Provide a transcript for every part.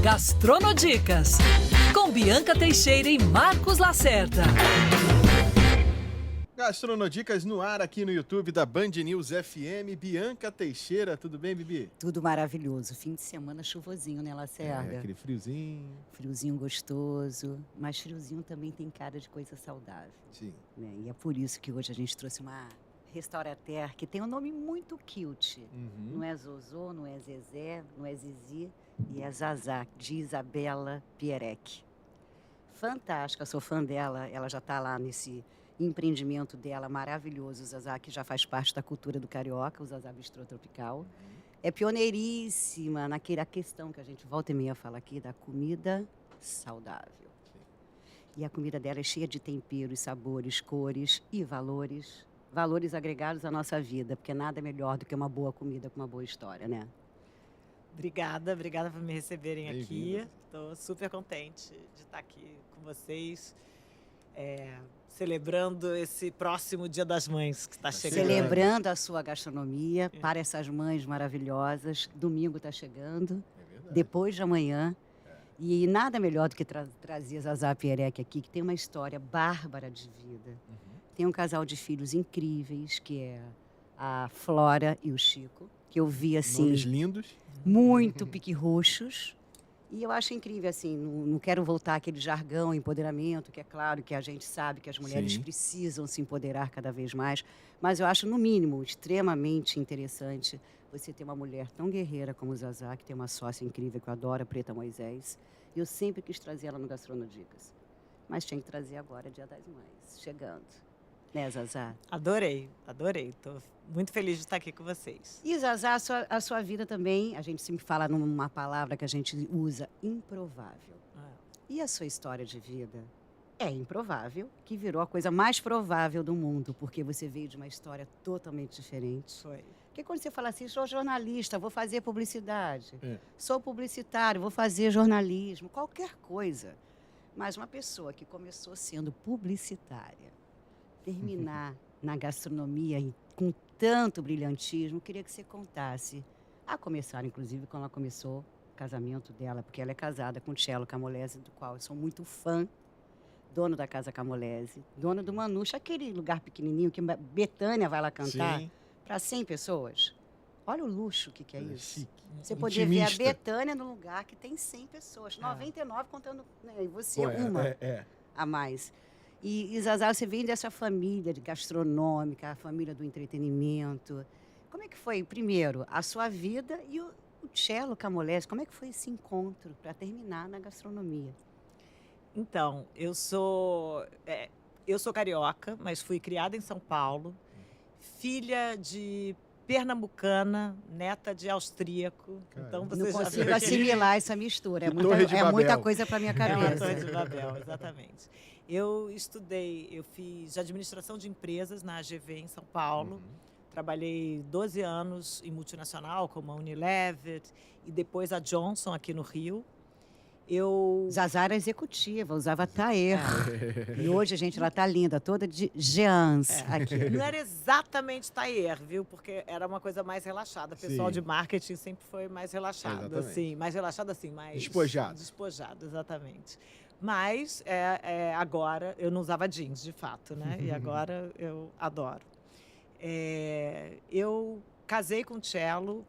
Gastronodicas, com Bianca Teixeira e Marcos Lacerda. Gastronodicas no ar aqui no YouTube da Band News FM. Bianca Teixeira, tudo bem, Bibi? Tudo maravilhoso. Fim de semana chuvosinho, né, Lacerda? Aquele friozinho. Friozinho gostoso, mas friozinho também tem cara de coisa saudável. Sim. Né? E é por isso que hoje a gente trouxe uma restaurateur que tem um nome muito cute. Não é Zozô, não é Zezé, não é Zizi, e é Zazá, de Isabela Pierec. Fantástica, sou fã dela, ela já está lá nesse empreendimento dela maravilhoso, o Zazá, que já faz parte da cultura do carioca, o Zazá Bistrô Tropical. É pioneiríssima naquela questão que a gente volta e meia fala aqui, da comida saudável. E a comida dela é cheia de temperos, sabores, cores e valores. Valores agregados à nossa vida, porque nada é melhor do que uma boa comida com uma boa história, né? Obrigada por me receberem aqui. Bem-vinda. Estou super contente de estar aqui com vocês, celebrando esse próximo Dia das Mães que está chegando. Celebrando a sua gastronomia para essas mães maravilhosas. Domingo está chegando, É verdade. depois de amanhã. E nada melhor do que trazer Zazá Pierec aqui, que tem uma história bárbara de vida. Tem um casal de filhos incríveis, que é a Flora e o Chico, que eu vi assim, Nomes lindos. muito pique-roxos. E eu acho incrível, assim, não quero voltar àquele jargão, empoderamento, que é claro que a gente sabe que as mulheres Sim. precisam se empoderar cada vez mais, mas eu acho, no mínimo, extremamente interessante você ter uma mulher tão guerreira como Zazá, que tem uma sócia incrível que eu adoro, a Preta Moisés. Eu sempre quis trazer ela no Gastronodicas, mas tinha que trazer agora, Dia das Mães, chegando. Né, Zazá? Adorei. Estou muito feliz de estar aqui com vocês. E, Zazá, a sua vida também, a gente sempre fala numa palavra que a gente usa, improvável. E a sua história de vida é improvável, que virou a coisa mais provável do mundo, porque você veio de uma história totalmente diferente. Foi. Porque quando você fala assim, sou jornalista, vou fazer publicidade, É. sou publicitário, vou fazer jornalismo, qualquer coisa. Mas uma pessoa que começou sendo publicitária, terminar na gastronomia com tanto brilhantismo, queria que você contasse. A começar, inclusive, quando ela começou o casamento dela, porque ela é casada com o Cello Camolese, do qual eu sou muito fã, dono da Casa Camolese, dono do Manusha, aquele lugar pequenininho que Betânia vai lá cantar Sim. para 100 pessoas. Olha o luxo que é É isso. chique. Você podia ver a Intimista. Betânia no lugar que tem 100 pessoas, 99 contando, né, e você Pô, uma é. a mais. E Zazá, você vem dessa família de gastronômica, a família do entretenimento. Como é que foi, primeiro, a sua vida e o Cello Camolese? Como é que foi esse encontro para terminar na gastronomia? Então, eu sou carioca, mas fui criada em São Paulo, filha de pernambucana, neta de austríaco. Caramba. Então, Não você já consigo viu que- assimilar essa mistura. Que Torre de É muita Babel. coisa para minha É uma cabeça. Torre de Babel, exatamente. Eu fiz administração de empresas na AGV em São Paulo. Trabalhei 12 anos em multinacional, como a Unilever, e depois a Johnson aqui no Rio. Zazá era executiva, usava taer. E hoje, gente, ela tá linda, toda de Jeans aqui. Não era exatamente tailleur, viu? Porque era uma coisa mais relaxada. O pessoal Sim. de marketing sempre foi mais relaxado, Exatamente. assim. Mais relaxado, assim, mais... Despojado. Despojado, exatamente. Mas agora eu não usava jeans, de fato, né? E agora eu adoro. Eu casei com o Cello,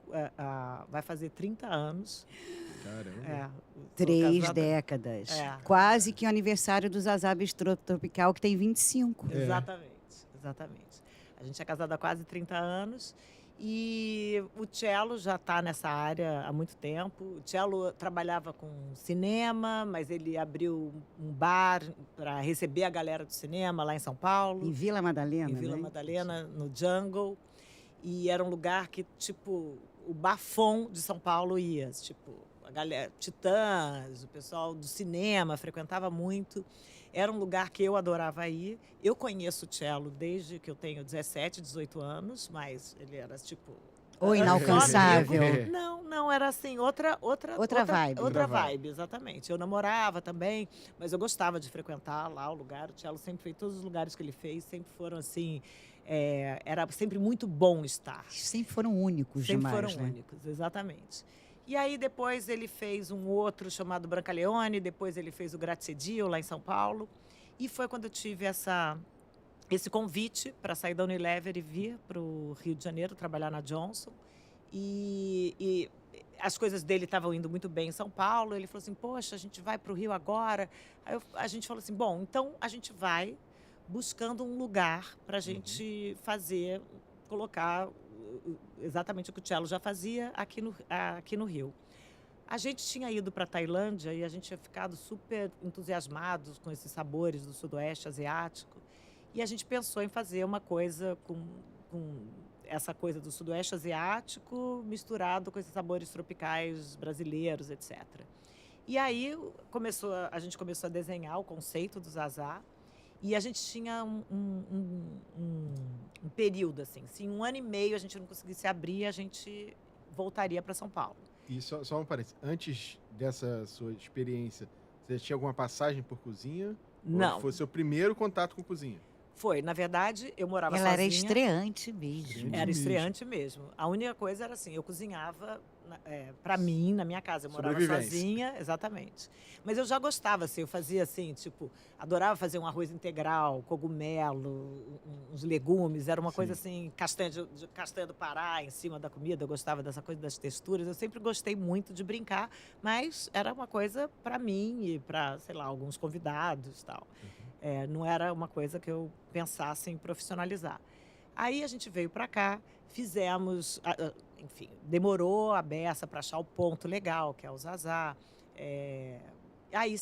vai fazer 30 anos. Caramba. Sou 3 casada- décadas. É. Quase que o aniversário do Zazá Bistrô Tropical, que tem 25. Exatamente. A gente é casado há quase 30 anos e o Cello já está nessa área há muito tempo. O Cello trabalhava com cinema, mas ele abriu um bar para receber a galera do cinema lá em São Paulo. Em Vila Madalena, Em Vila né? Madalena, no Jungle. E era um lugar que, tipo, o bafão de São Paulo ia. Tipo, a galera, Titãs, o pessoal do cinema frequentava muito. Era um lugar que eu adorava ir. Eu conheço o Cello desde que eu tenho 17, 18 anos, mas ele era, tipo... Ou era inalcançável. só amigo. Não, era assim, outra vibe. Outra vibe, exatamente. Eu namorava também, mas eu gostava de frequentar lá o lugar. O Cello sempre fez, todos os lugares que ele fez sempre foram assim... era sempre muito bom estar. Sempre foram únicos Sempre demais, foram né? únicos, exatamente. E aí depois ele fez um outro chamado Brancaleone, depois ele fez o Grazie-Dio lá em São Paulo. E foi quando eu tive esse convite para sair da Unilever e vir para o Rio de Janeiro trabalhar na Johnson. E as coisas dele estavam indo muito bem em São Paulo. Ele falou assim, poxa, a gente vai para o Rio agora. Aí a gente falou assim, bom, então a gente vai buscando um lugar para a gente colocar exatamente o que o Cello já fazia aqui no Rio. A gente tinha ido para a Tailândia e a gente tinha ficado super entusiasmados com esses sabores do sudoeste asiático. E a gente pensou em fazer uma coisa com essa coisa do sudoeste asiático misturado com esses sabores tropicais brasileiros, etc. E aí a gente começou a desenhar o conceito do Zazá. E a gente tinha um período, assim. Se em 1 ano e meio a gente não conseguisse abrir, a gente voltaria para São Paulo. E só um parênteses. Antes dessa sua experiência, você tinha alguma passagem por cozinha? Não. Ou foi seu primeiro contato com cozinha? Foi. Na verdade, eu morava Ela sozinha. era estreante mesmo. Era estreante mesmo. A única coisa era assim, eu cozinhava para mim, na minha casa. Eu morava sozinha, exatamente. Mas eu já gostava, assim, eu fazia assim, tipo, adorava fazer um arroz integral, cogumelo, uns legumes. Era uma coisa assim, castanha do Pará em cima da comida. Eu gostava dessa coisa das texturas. Eu sempre gostei muito de brincar, mas era uma coisa para mim e para, sei lá, alguns convidados e tal. Não era uma coisa que eu pensasse em profissionalizar. Aí a gente veio para cá, fizemos, enfim, demorou a beça para achar o ponto legal, que é o Zazá. Aí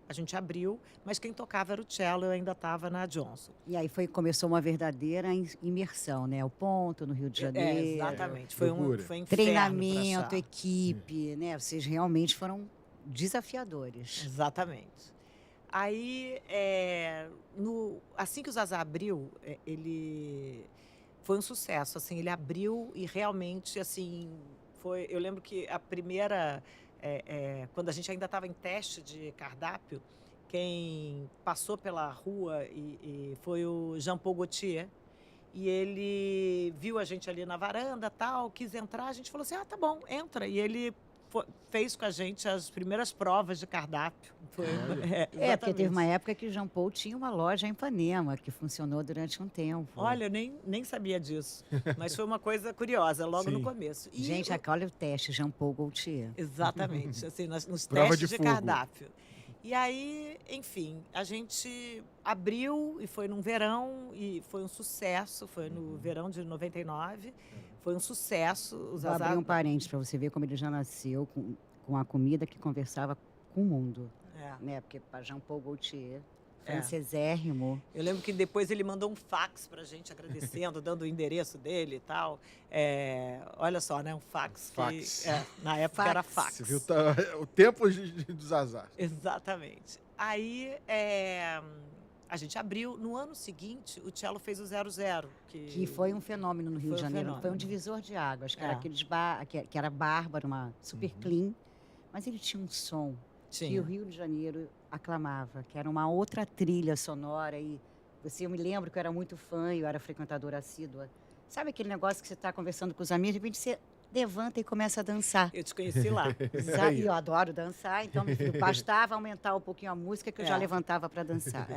a gente abriu, mas quem tocava era o Cello, eu ainda estava na Johnson. E aí começou uma verdadeira imersão, né? O ponto no Rio de Janeiro. Exatamente. Foi um inferno. Treinamento, equipe, né? Vocês realmente foram desafiadores. Exatamente. Aí, assim que o Zazá abriu, ele foi um sucesso. Assim, ele abriu e realmente, assim, foi. Eu lembro que a primeira, quando a gente ainda estava em teste de cardápio, quem passou pela rua e foi o Jean-Paul Gaultier. E ele viu a gente ali na varanda, tal, quis entrar. A gente falou assim, tá bom, entra. E ele fez com a gente as primeiras provas de cardápio. Porque teve uma época que o Jean Paul tinha uma loja em Ipanema, que funcionou durante um tempo. Olha, eu nem sabia disso. Mas foi uma coisa curiosa, logo no começo. E gente, olha o teste, Jean Paul Gaultier. Exatamente, assim, nos Prova testes de fogo. cardápio. E aí, enfim, a gente abriu e foi num verão, e foi um sucesso, foi no verão de 99. Foi um sucesso. Vou abrir um parênteses para você ver como ele já nasceu com a comida que conversava com o mundo. Né? Porque para Jean Paul Gaultier, francesérrimo. Eu lembro que depois ele mandou um fax pra gente agradecendo, dando o endereço dele e tal. Olha só, né? Um fax. Que, na época era fax. Você viu o tempo dos azar. Exatamente. Aí a gente abriu. No ano seguinte, o Cello fez o 00. Que foi um fenômeno no Rio de Janeiro. Foi um divisor de águas. Que era aqueles que era bárbaro, uma super clean. Mas ele tinha um som que o Rio de Janeiro aclamava, que era uma outra trilha sonora. E eu me lembro que eu era muito fã, eu era frequentadora assídua. Sabe aquele negócio que você está conversando com os amigos, de repente você levanta e começa a dançar. Eu te conheci lá. E eu adoro dançar, então meu filho, bastava aumentar um pouquinho a música que eu já levantava para dançar.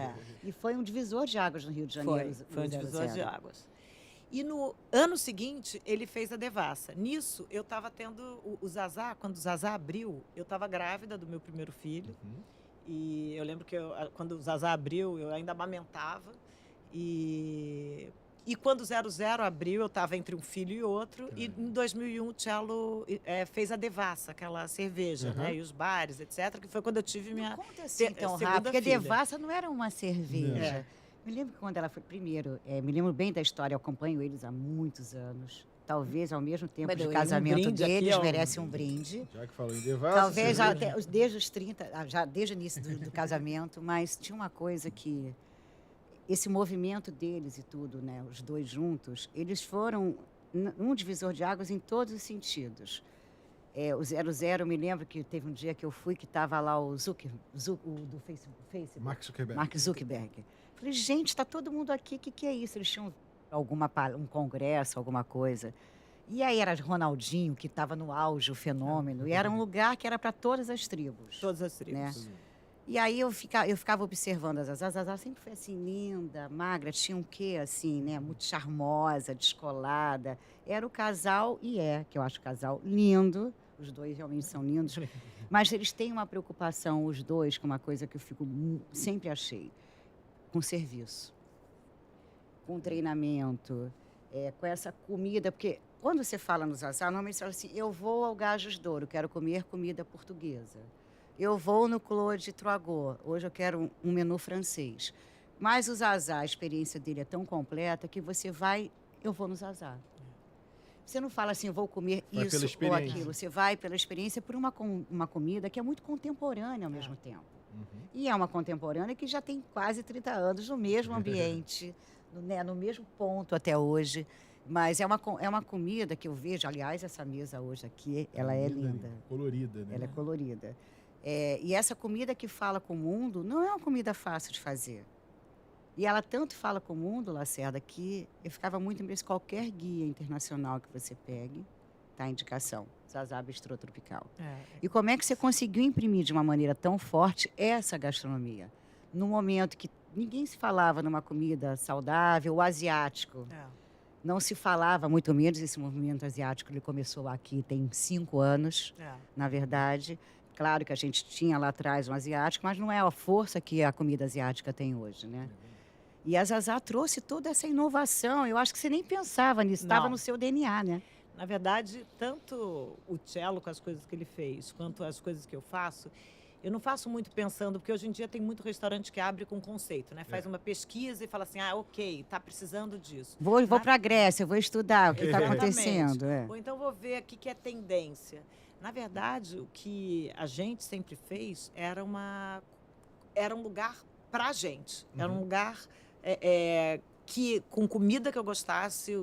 E foi um divisor de águas no Rio de Janeiro. Foi um divisor de águas. E no ano seguinte, ele fez a Devassa. Nisso, eu estava tendo o Zazá, quando o Zazá abriu, eu estava grávida do meu primeiro filho. E eu lembro que quando o Zazá abriu, eu ainda amamentava. E quando o 00 abriu, eu estava entre um filho e outro. E em 2001, o Cello fez a Devassa, aquela cerveja, né? E os bares, etc. Que foi quando eu tive minha conta assim tão rápido, porque a Devassa não era uma cerveja. Me lembro que quando ela foi, primeiro, me lembro bem da história, eu acompanho eles há muitos anos. Talvez, ao mesmo tempo de casamento deles, merece um brinde. Já que falou em Devassa. Talvez desde os 30, já desde o início do casamento, mas tinha uma coisa que... Esse movimento deles e tudo, né, os dois juntos, eles foram um divisor de águas em todos os sentidos. O 00, eu me lembro que teve um dia que eu fui, que estava lá o do Facebook. Mark Zuckerberg. Falei, gente, está todo mundo aqui, o que é isso? Eles tinham um congresso, alguma coisa. E aí era Ronaldinho, que estava no auge, o fenômeno. E era um lugar que era para todas as tribos. Todas as tribos. Né? E aí eu ficava observando a Zazá. A Zazá sempre foi assim, linda, magra, tinha um quê, assim, né? Muito charmosa, descolada. Era o casal, que eu acho o casal lindo. Os dois realmente são lindos. Mas eles têm uma preocupação, os dois, com uma coisa que eu sempre achei. Com serviço. Com treinamento. Com essa comida. Porque quando você fala no Zazá, normalmente você fala assim, eu vou ao Gajos Douro, quero comer comida portuguesa. Eu vou no Claude Troagot, hoje eu quero um menu francês. Mas o Zazá, a experiência dele é tão completa que eu vou no Zazá. Você não fala assim, eu vou comer isso ou aquilo. Você vai pela experiência por uma comida que é muito contemporânea ao mesmo tempo. E é uma contemporânea que já tem quase 30 anos no mesmo ambiente, no mesmo ponto até hoje. Mas é uma comida que eu vejo, aliás, essa mesa hoje aqui, ela é linda. Colorida, né? Ela é colorida. E essa comida que fala com o mundo não é uma comida fácil de fazer. E ela tanto fala com o mundo, Lacerda, que eu ficava muito impressa. Qualquer guia internacional que você pegue, tá a indicação. Zazá Bistrô Tropical. E como é que você conseguiu imprimir de uma maneira tão forte essa gastronomia? Num momento que ninguém se falava numa comida saudável ou asiático. Não se falava, muito menos esse movimento asiático. Ele começou aqui tem 5 anos, na verdade. Claro que a gente tinha lá atrás um asiático, mas não é a força que a comida asiática tem hoje, né? E a Zazá trouxe toda essa inovação. Eu acho que você nem pensava nisso, estava no seu DNA, né? Na verdade, tanto o Cello com as coisas que ele fez, quanto as coisas que eu não faço muito pensando, porque hoje em dia tem muito restaurante que abre com conceito, né? Faz uma pesquisa e fala assim, ok, tá precisando disso. Vou para a Grécia, vou estudar o que está acontecendo. Ou então vou ver o que é tendência. Na verdade, o que a gente sempre fez era um lugar para a gente. Era um lugar com comida que eu gostasse,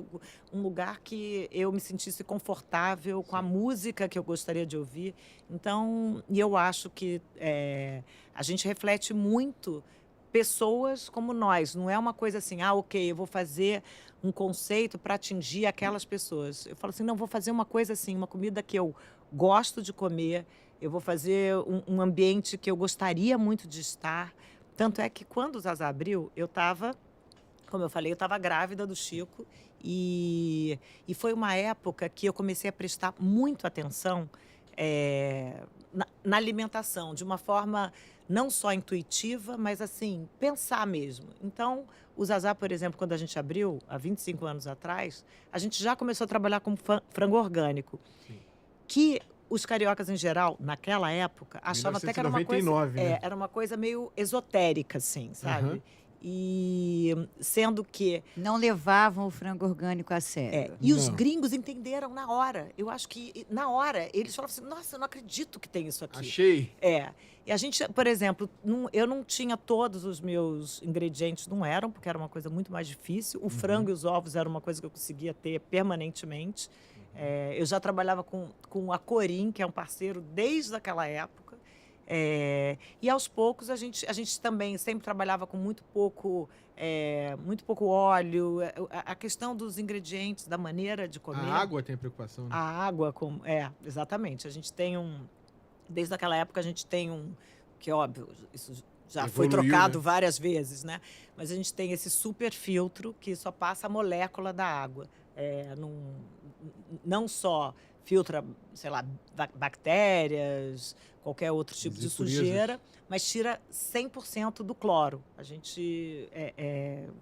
um lugar que eu me sentisse confortável, com a música que eu gostaria de ouvir. Então, e eu acho que a gente reflete muito pessoas como nós. Não é uma coisa assim, ok, eu vou fazer um conceito para atingir aquelas pessoas. Eu falo assim, não, vou fazer uma coisa assim, uma comida que eu gosto de comer, eu vou fazer um ambiente que eu gostaria muito de estar. Tanto é que quando o Zazá abriu, eu estava, como eu falei, eu estava grávida do Chico e foi uma época que eu comecei a prestar muito atenção na alimentação, de uma forma não só intuitiva, mas assim, pensar mesmo. Então, o Zazá, por exemplo, quando a gente abriu, há 25 anos atrás, a gente já começou a trabalhar com frango orgânico. Sim. Que os cariocas, em geral, naquela época, achavam até que era uma coisa... né? Era uma coisa meio esotérica, assim, sabe? E sendo que... Não levavam o frango orgânico a sério. E os gringos entenderam na hora. Eu acho que, na hora, eles falavam assim, nossa, eu não acredito que tem isso aqui. Achei. E a gente, por exemplo, eu não tinha todos os meus ingredientes, não eram, porque era uma coisa muito mais difícil. O frango e os ovos era uma coisa que eu conseguia ter permanentemente. Eu já trabalhava com a Corim, que é um parceiro desde aquela época. E aos poucos a gente também sempre trabalhava com muito pouco óleo. A questão dos ingredientes, da maneira de comer. A água tem preocupação, né? A água, exatamente. A gente tem desde aquela época a gente tem que óbvio, isso já foi trocado, né? Várias vezes, né? Mas a gente tem esse super filtro que só passa a molécula da água. Não só filtra, sei lá, bactérias, qualquer outro tipo de sujeira, mas tira 100% do cloro. A gente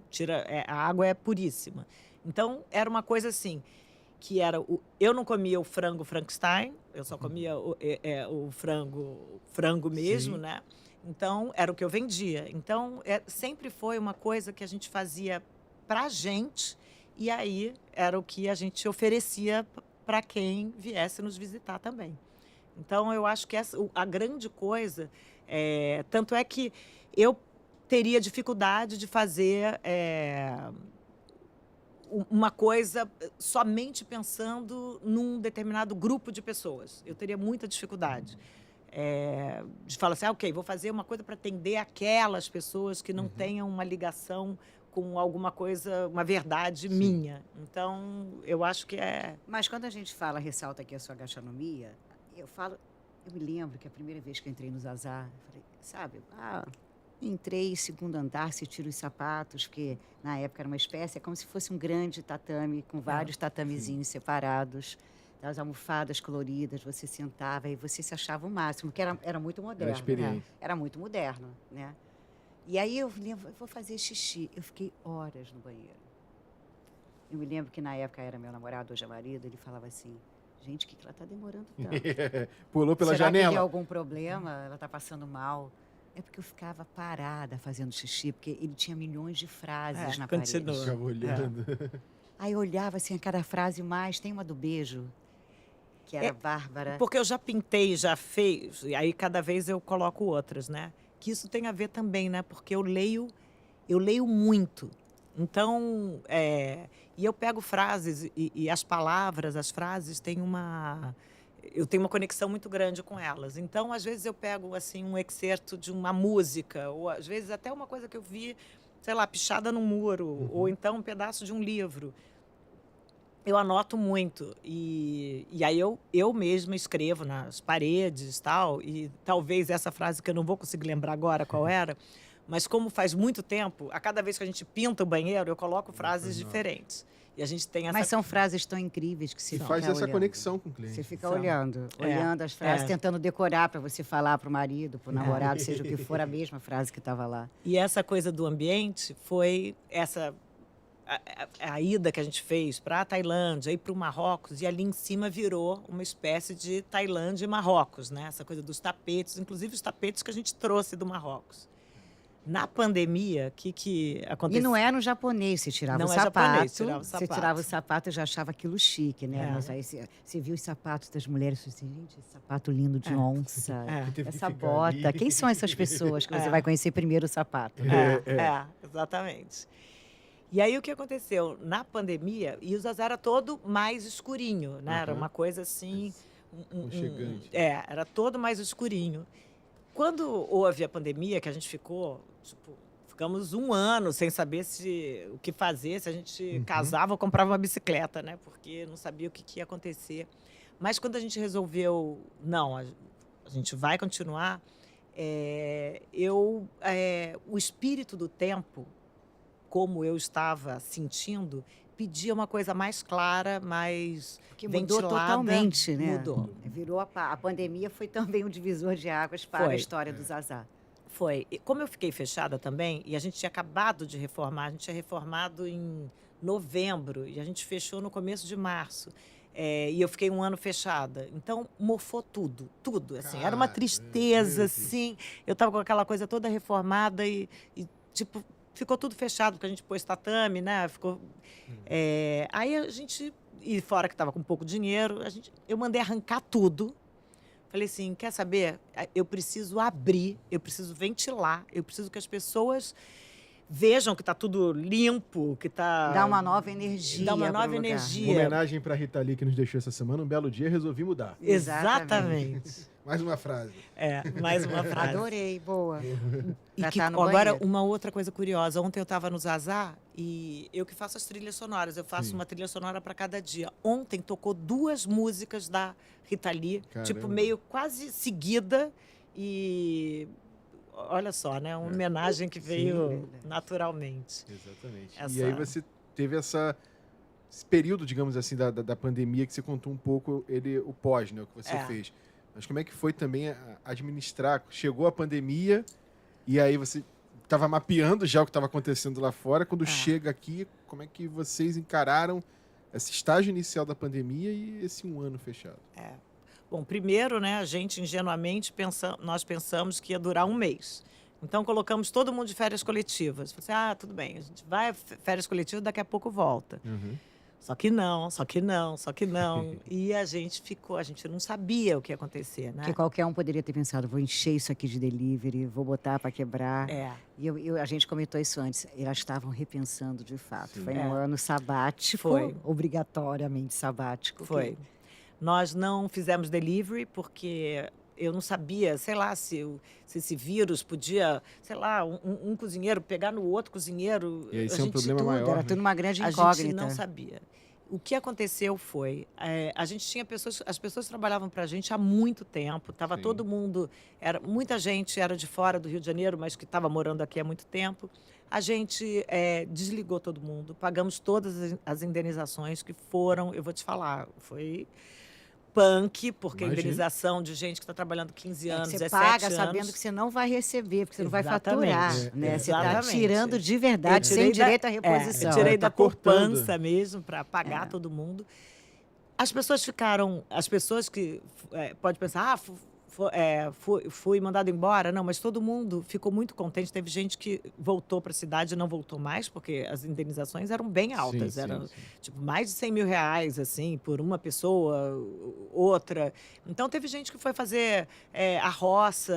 tira... a água é puríssima. Então, era uma coisa assim, que era... eu não comia o frango Frankenstein, eu só comia o frango mesmo, né? Então, era o que eu vendia. Então, sempre foi uma coisa que a gente fazia pra gente, e aí era o que a gente oferecia para quem viesse nos visitar também. Então, eu acho que a grande coisa, tanto é que eu teria dificuldade de fazer uma coisa somente pensando num determinado grupo de pessoas. Eu teria muita dificuldade de falar assim, ok, vou fazer uma coisa para atender aquelas pessoas que não tenham uma ligação com alguma coisa, uma verdade minha. Então, eu acho que é... Mas quando a gente ressalta aqui a sua gastronomia, eu me lembro que a primeira vez que eu entrei no Zazá, eu falei, entrei, segundo andar, se tira os sapatos, porque na época era uma espécie, é como se fosse um grande tatame, com vários tatamezinhos separados, as almofadas coloridas, você sentava e você se achava o máximo, que era muito moderno. Era experiente. Era muito moderno, né? E aí eu lembro, eu vou fazer xixi. Eu fiquei horas no banheiro. Eu me lembro que na época era meu namorado, hoje é marido, ele falava assim, gente, o que ela está demorando tanto? Pulou pela Será janela. que deu algum problema? Ela está passando mal? É porque eu ficava parada fazendo xixi, porque ele tinha milhões de frases na parede. Ficava olhando. Aí eu olhava assim, a cada frase mais, tem uma do beijo, que era Bárbara. Porque eu já pintei, já fiz, e aí cada vez eu coloco outras, né? Que isso tem a ver também, né? Porque eu leio muito. Então, e eu pego frases e as palavras, as frases têm eu tenho uma conexão muito grande com elas. Então, às vezes eu pego assim um excerto de uma música, ou às vezes até uma coisa que eu vi, sei lá, pichada no muro, ou então um pedaço de um livro. Eu anoto muito e aí eu mesma escrevo nas paredes tal, e talvez essa frase que eu não vou conseguir lembrar agora qual era, mas como faz muito tempo, a cada vez que a gente pinta o banheiro, eu coloco frases diferentes. E a gente tem essa... Mas são frases tão incríveis que você fica faz essa olhando. conexão com o cliente. Você fica olhando as frases, tentando decorar para você falar para o marido, para o namorado, seja o que for, a mesma frase que estava lá. E essa coisa do ambiente foi a ida que a gente fez para a Tailândia e para o Marrocos, e ali em cima virou uma espécie de Tailândia e Marrocos, né? Essa coisa dos tapetes, inclusive os tapetes que a gente trouxe do Marrocos. Na pandemia, o que aconteceu? E não era no japonês, você tirava Não o é sapato. japonês, tirava o Você sapato. tirava o sapato e já achava aquilo chique, né? Mas aí você viu os sapatos das mulheres e falou assim, gente, esse sapato lindo de onça, Teve que essa ficar bota. ali. Quem são essas pessoas que você vai conhecer primeiro o sapato? Exatamente. E aí o que aconteceu? Na pandemia, e o Zazá era todo mais escurinho, né? Era uma coisa assim... Aconchegante. Era todo mais escurinho. Quando houve a pandemia, que a gente ficamos um ano sem saber o que fazer, se a gente casava ou comprava uma bicicleta, né? Porque não sabia o que ia acontecer. Mas quando a gente resolveu, não, a gente vai continuar, o espírito do tempo, como eu estava sentindo, pedia uma coisa mais clara, mais Que mudou ventilada. totalmente, né? Mudou. Virou a pandemia foi também um divisor de águas para a história do Zazá. Foi. E como eu fiquei fechada também, e a gente tinha acabado de reformar, a gente tinha reformado em novembro, e a gente fechou no começo de março. E eu fiquei um ano fechada. Então, mofou tudo, assim. Era uma tristeza, assim. Eu estava com aquela coisa toda reformada e tipo, ficou tudo fechado, porque a gente pôs tatame, né? Ficou... aí a gente... E fora que estava com pouco dinheiro, eu mandei arrancar tudo. Falei assim, quer saber? Eu preciso abrir, eu preciso ventilar, eu preciso que as pessoas vejam que está tudo limpo, que está... Dá uma nova energia. Dá uma pro nova lugar. energia. Homenagem para Rita Lee, que nos deixou essa semana. Um belo dia, resolvi mudar. Exatamente. Mais uma frase. Mais uma frase. Adorei, boa. E Pra que, tá no agora, banheiro. uma outra coisa curiosa. Ontem eu estava no Zazá e eu que faço as trilhas sonoras. Eu faço uma trilha sonora para cada dia. Ontem tocou 2 músicas da Rita Lee, tipo, meio quase seguida. E olha só, né? Uma homenagem que veio naturalmente. Exatamente. E aí você teve esse período, digamos assim, da pandemia, que você contou um pouco o pós, né? O que você fez. Mas como é que foi também administrar? Chegou a pandemia e aí você estava mapeando já o que estava acontecendo lá fora. Quando chega aqui, como é que vocês encararam esse estágio inicial da pandemia e esse um ano fechado? Bom, primeiro, né, a gente ingenuamente nós pensamos que ia durar um mês. Então colocamos todo mundo de férias coletivas. Falei assim, tudo bem, a gente vai férias coletivas, daqui a pouco volta. Só que não. E a gente não sabia o que ia acontecer, né? Porque qualquer um poderia ter pensado, vou encher isso aqui de delivery, vou botar para quebrar. E a gente comentou isso antes, elas estavam repensando de fato. Foi um ano sabático, obrigatoriamente sabático. Foi. Nós não fizemos delivery porque eu não sabia, sei lá, se esse vírus podia, sei lá, um cozinheiro pegar no outro cozinheiro. E aí isso é um problema Tudo, maior, era né? tudo uma grande A incógnita. gente não sabia. O que aconteceu foi, a gente tinha pessoas, as pessoas trabalhavam para a gente há muito tempo, estava Sim. todo mundo, muita gente era de fora do Rio de Janeiro, mas que estava morando aqui há muito tempo. A gente desligou todo mundo, pagamos todas as indenizações que foram, eu vou te falar, foi punk, porque Imagina. indenização de gente que está trabalhando 15 anos, Você 17 paga anos. sabendo que você não vai receber, porque você não vai Exatamente. faturar. Né? Você está Exatamente. tirando de verdade, Eu tirei sem da- direito à reposição. eu tirei Tá da cortando. poupança mesmo para pagar todo mundo. As pessoas ficaram, as pessoas que pode pensar, fui mandado embora, não, mas todo mundo ficou muito contente. Teve gente que voltou para a cidade e não voltou mais, porque as indenizações eram bem altas, Sim, eram sim. tipo mais de 100 mil reais, assim, por uma pessoa, outra. Então teve gente que foi fazer a roça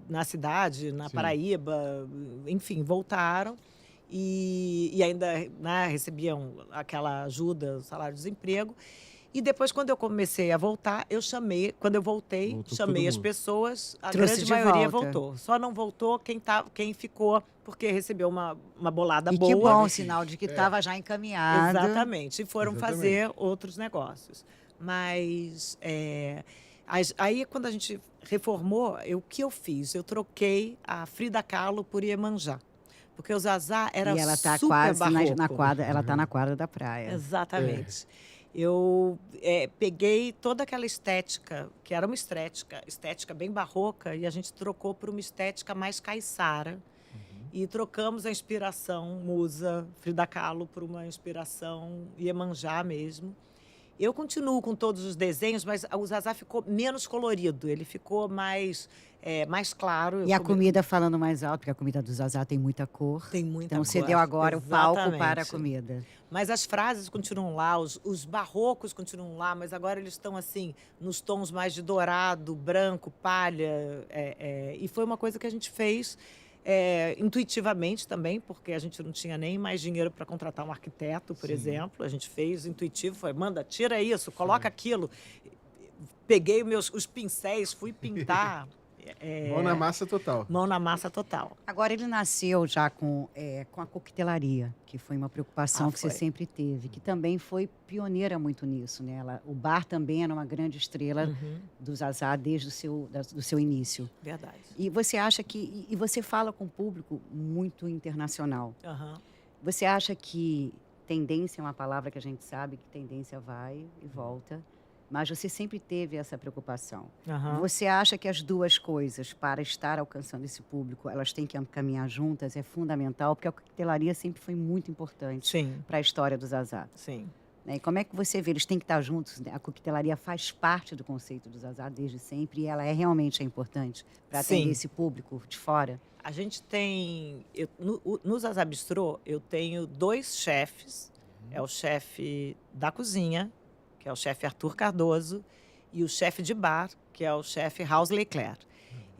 na cidade, na Sim. Paraíba, enfim, voltaram. E ainda, né, recebiam aquela ajuda, o salário-desemprego. E depois, quando eu comecei a voltar, quando eu voltei, Voltou chamei todo as mundo. pessoas, a Trouxe grande de maioria volta. voltou. Só não voltou quem ficou, porque recebeu uma bolada E boa. que bom, sinal de que estava já encaminhado. Exatamente. E foram Exatamente. fazer outros negócios. Mas aí, quando a gente reformou, o que eu fiz? Eu troquei a Frida Kahlo por Iemanjá. Porque o Zazá era E ela está super quase barroco. na quadra, ela está na quadra da praia. Exatamente. Eu peguei toda aquela estética, que era uma estética bem barroca, e a gente trocou por uma estética mais caiçara. E trocamos a inspiração musa Frida Kahlo por uma inspiração Iemanjá mesmo. Eu continuo com todos os desenhos, mas o Zazá ficou menos colorido, ele ficou mais claro. E a comida falando mais alto, porque a comida do Zazá tem muita cor. Tem muita Então cor. você deu agora o palco Exatamente. para a comida. Mas as frases continuam lá, os barrocos continuam lá, mas agora eles estão assim, nos tons mais de dourado, branco, palha. E foi uma coisa que a gente fez intuitivamente também, porque a gente não tinha nem mais dinheiro para contratar um arquiteto, por exemplo. A gente fez intuitivo, foi, tira isso, coloca aquilo. Peguei os pincéis, fui pintar. Mão na massa total. Mão na massa total. Agora ele nasceu já com a coquetelaria, que foi uma preocupação que você foi. sempre teve, que também foi pioneira muito nisso, né? O bar também era uma grande estrela do Zazá desde do seu início. Verdade. E você acha e você fala com um público muito internacional. Você acha que tendência é uma palavra que a gente sabe que tendência vai e volta, mas você sempre teve essa preocupação. Você acha que as duas coisas, para estar alcançando esse público, elas têm que caminhar juntas? É fundamental, porque a coquetelaria sempre foi muito importante Sim, para a história do Zazá. sim. Né? E como é que você vê? Eles têm que estar juntos. Né? A coquetelaria faz parte do conceito do Zazá desde sempre e ela realmente importante para atender Sim. esse público de fora. A gente tem... no Zazá Bistrô, eu tenho 2 chefes. É o chefe da cozinha, que é o chefe Arthur Cardoso, e o chefe de bar, que é o chefe House Leclerc.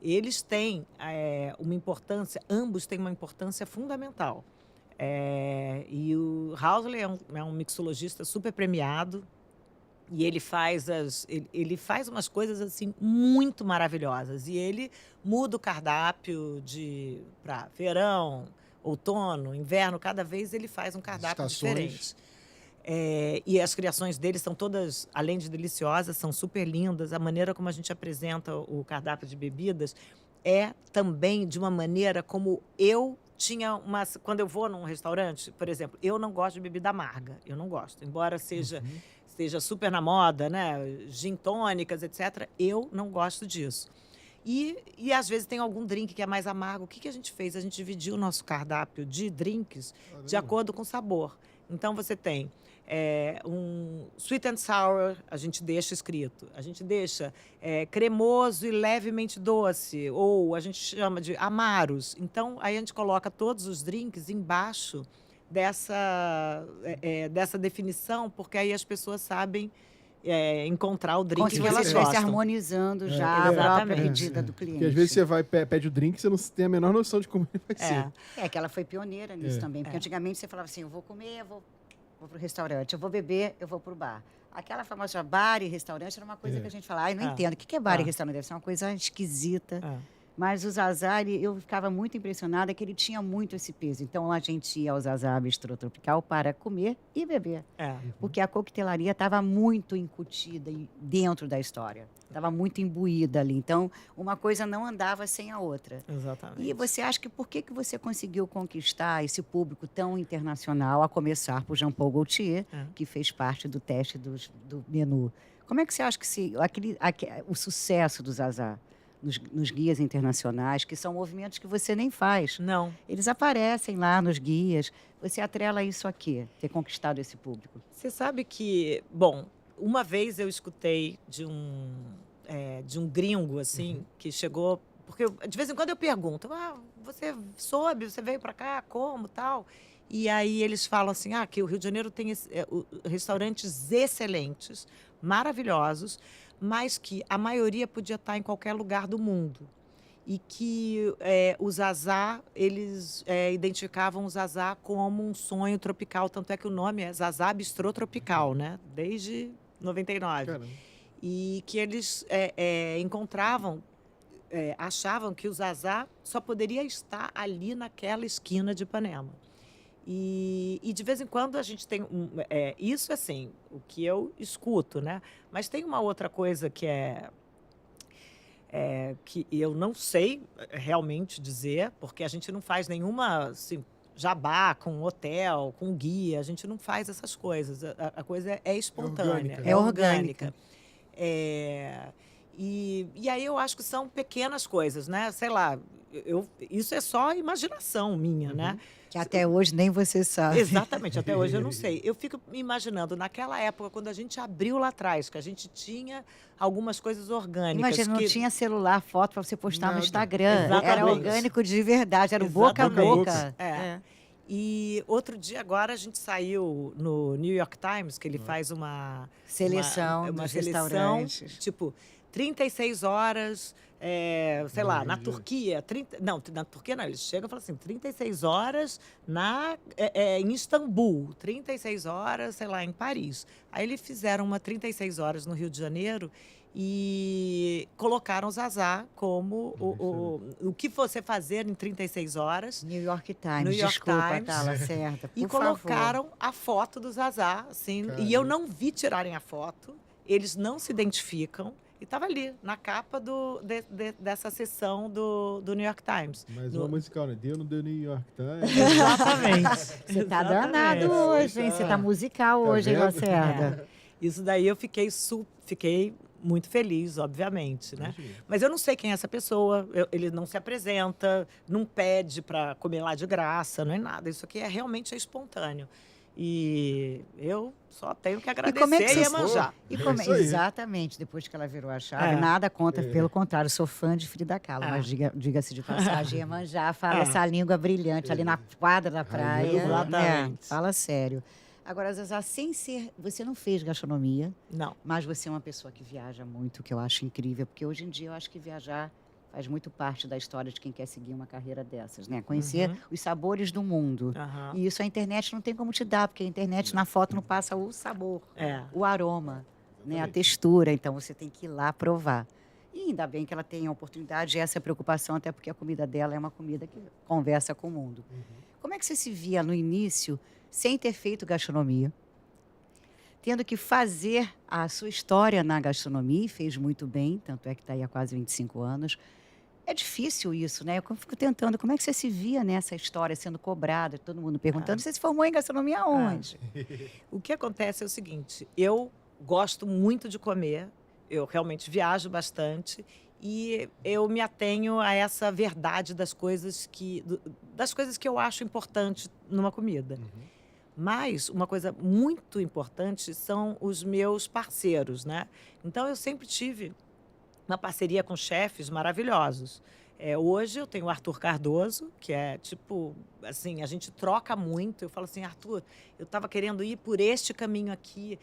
Eles têm uma importância, ambos têm uma importância fundamental. E o Housley é um mixologista super premiado, e ele faz umas coisas assim muito maravilhosas. E ele muda o cardápio para verão, outono, inverno, cada vez ele faz um cardápio estações. diferente. E as criações dele são todas, além de deliciosas, são super lindas. A maneira como a gente apresenta o cardápio de bebidas é também de uma maneira como eu tinha quando eu vou num restaurante, por exemplo, eu não gosto de bebida amarga, eu não gosto, embora seja super na moda, né, gin tônicas, etc. Eu não gosto disso. E às vezes tem algum drink que é mais amargo. O que a gente fez? A gente dividiu o nosso cardápio de drinks de acordo com o sabor. Então você tem um sweet and sour, a gente deixa escrito. A gente deixa cremoso e levemente doce, ou a gente chama de amaros. Então, aí a gente coloca todos os drinks embaixo dessa definição, porque aí as pessoas sabem encontrar o drink Como se que você elas estivesse gostam. harmonizando já a própria exatamente. pedida do cliente. Porque às vezes você vai pede o drink e você não tem a menor noção de como ele vai ser. Que ela foi pioneira nisso também. Porque antigamente você falava assim, eu vou comer, vou vou pro restaurante. Eu vou beber, eu vou pro bar. Aquela famosa bar e restaurante era uma coisa que a gente fala, não entendo. O que é bar e restaurante? Deve ser uma coisa esquisita. Mas o Zazá, eu ficava muito impressionada que ele tinha muito esse peso. Então, a gente ia ao Zazá Bistrô Tropical para comer e beber. Porque a coquetelaria estava muito incutida dentro da história. Estava muito imbuída ali. Então, uma coisa não andava sem a outra. Exatamente. E você acha que por que você conseguiu conquistar esse público tão internacional, a começar por Jean Paul Gaultier, que fez parte do teste do menu? Como é que você acha que o sucesso do Zazá nos guias internacionais, que são movimentos que você nem faz? Não. Eles aparecem lá nos guias. Você atrela isso a quê? Ter conquistado esse público? Você sabe que, bom, uma vez eu escutei de um gringo, assim, que chegou... Porque de vez em quando eu pergunto, você soube, você veio para cá, como, tal? E aí eles falam assim, que o Rio de Janeiro tem restaurantes excelentes, maravilhosos, mas que a maioria podia estar em qualquer lugar do mundo. E que o Zazá, eles identificavam o Zazá como um sonho tropical, tanto é que o nome é Zazá Bistrô Tropical, né? Desde 99. Caramba. E que eles achavam que o Zazá só poderia estar ali naquela esquina de Ipanema. E de vez em quando a gente tem... isso, assim, o que eu escuto, né? Mas tem uma outra coisa que que eu não sei realmente dizer, porque a gente não faz nenhuma... Assim, jabá com hotel, com guia, a gente não faz essas coisas. A coisa é espontânea, é orgânica. E aí eu acho que são pequenas coisas, né? Sei lá, isso é só imaginação minha, né? Que até hoje nem você sabe. Exatamente, até hoje eu não sei. Eu fico me imaginando, naquela época, quando a gente abriu lá atrás, que a gente tinha algumas coisas orgânicas. Imagina, não tinha celular, foto para você postar no Instagram. Exatamente. Era orgânico de verdade, era o boca a boca. E outro dia, agora, a gente saiu no New York Times, que ele faz uma seleção uma dos seleção, restaurantes. tipo, 36 horas, sei lá, na Turquia. Na Turquia não, eles chegam e falam assim, 36 horas em Istambul, 36 horas, sei lá, em Paris. Aí eles fizeram uma 36 horas no Rio de Janeiro e colocaram o Zazá como o que você fazer em 36 horas. New York Times, New York desculpa, Times. Tala, certa. E colocaram a foto do Zazá, assim, e eu não vi tirarem a foto, eles não se identificam, e estava ali, na capa dessa sessão do New York Times. Mais uma musical, né? Deu no The New York Times. Exatamente. Você tá danado hoje, hein? Você tá musical hoje, hein, vendo? Lacerda? Isso daí eu fiquei muito feliz, obviamente, né? Mas eu não sei quem é essa pessoa, ele não se apresenta, não pede para comer lá de graça, não é nada. Isso aqui realmente espontâneo. E eu só tenho que agradecer e Iemanjá. Exatamente, depois que ela virou a chave, nada contra, pelo contrário, sou fã de Frida Kahlo, mas diga-se de passagem, Iemanjá fala essa língua brilhante ali na quadra da praia. Exatamente. Fala sério. Agora, Zazá, você não fez gastronomia, Não. mas você é uma pessoa que viaja muito, que eu acho incrível, porque hoje em dia eu acho que viajar faz muito parte da história de quem quer seguir uma carreira dessas, né? Conhecer os sabores do mundo. E isso a internet não tem como te dar, porque a internet na foto não passa o sabor, o aroma, né? A textura. Então você tem que ir lá provar. E ainda bem que ela tem a oportunidade, essa é a preocupação, até porque a comida dela é uma comida que conversa com o mundo. Como é que você se via no início, sem ter feito gastronomia, tendo que fazer a sua história na gastronomia, e fez muito bem, tanto é que está aí há quase 25 anos. É difícil isso, né? Eu fico tentando, como é que você se via nessa história sendo cobrada, todo mundo perguntando, você se formou em gastronomia onde? O que acontece é o seguinte, eu gosto muito de comer, eu realmente viajo bastante e eu me atenho a essa verdade das coisas que eu acho importante numa comida. Mas uma coisa muito importante são os meus parceiros, né? Então eu sempre tive uma parceria com chefes maravilhosos. Hoje eu tenho o Arthur Cardoso, que é tipo, assim, a gente troca muito. Eu falo assim, Arthur, eu estava querendo ir por este caminho aqui.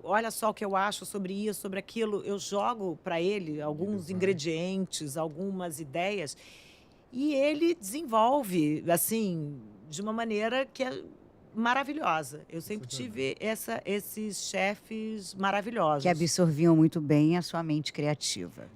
Olha só o que eu acho sobre isso, sobre aquilo. Eu jogo para ele alguns ingredientes, algumas ideias. E ele desenvolve, assim, de uma maneira que maravilhosa. Eu sempre tive esses chefes maravilhosos. Que absorviam muito bem a sua mente criativa.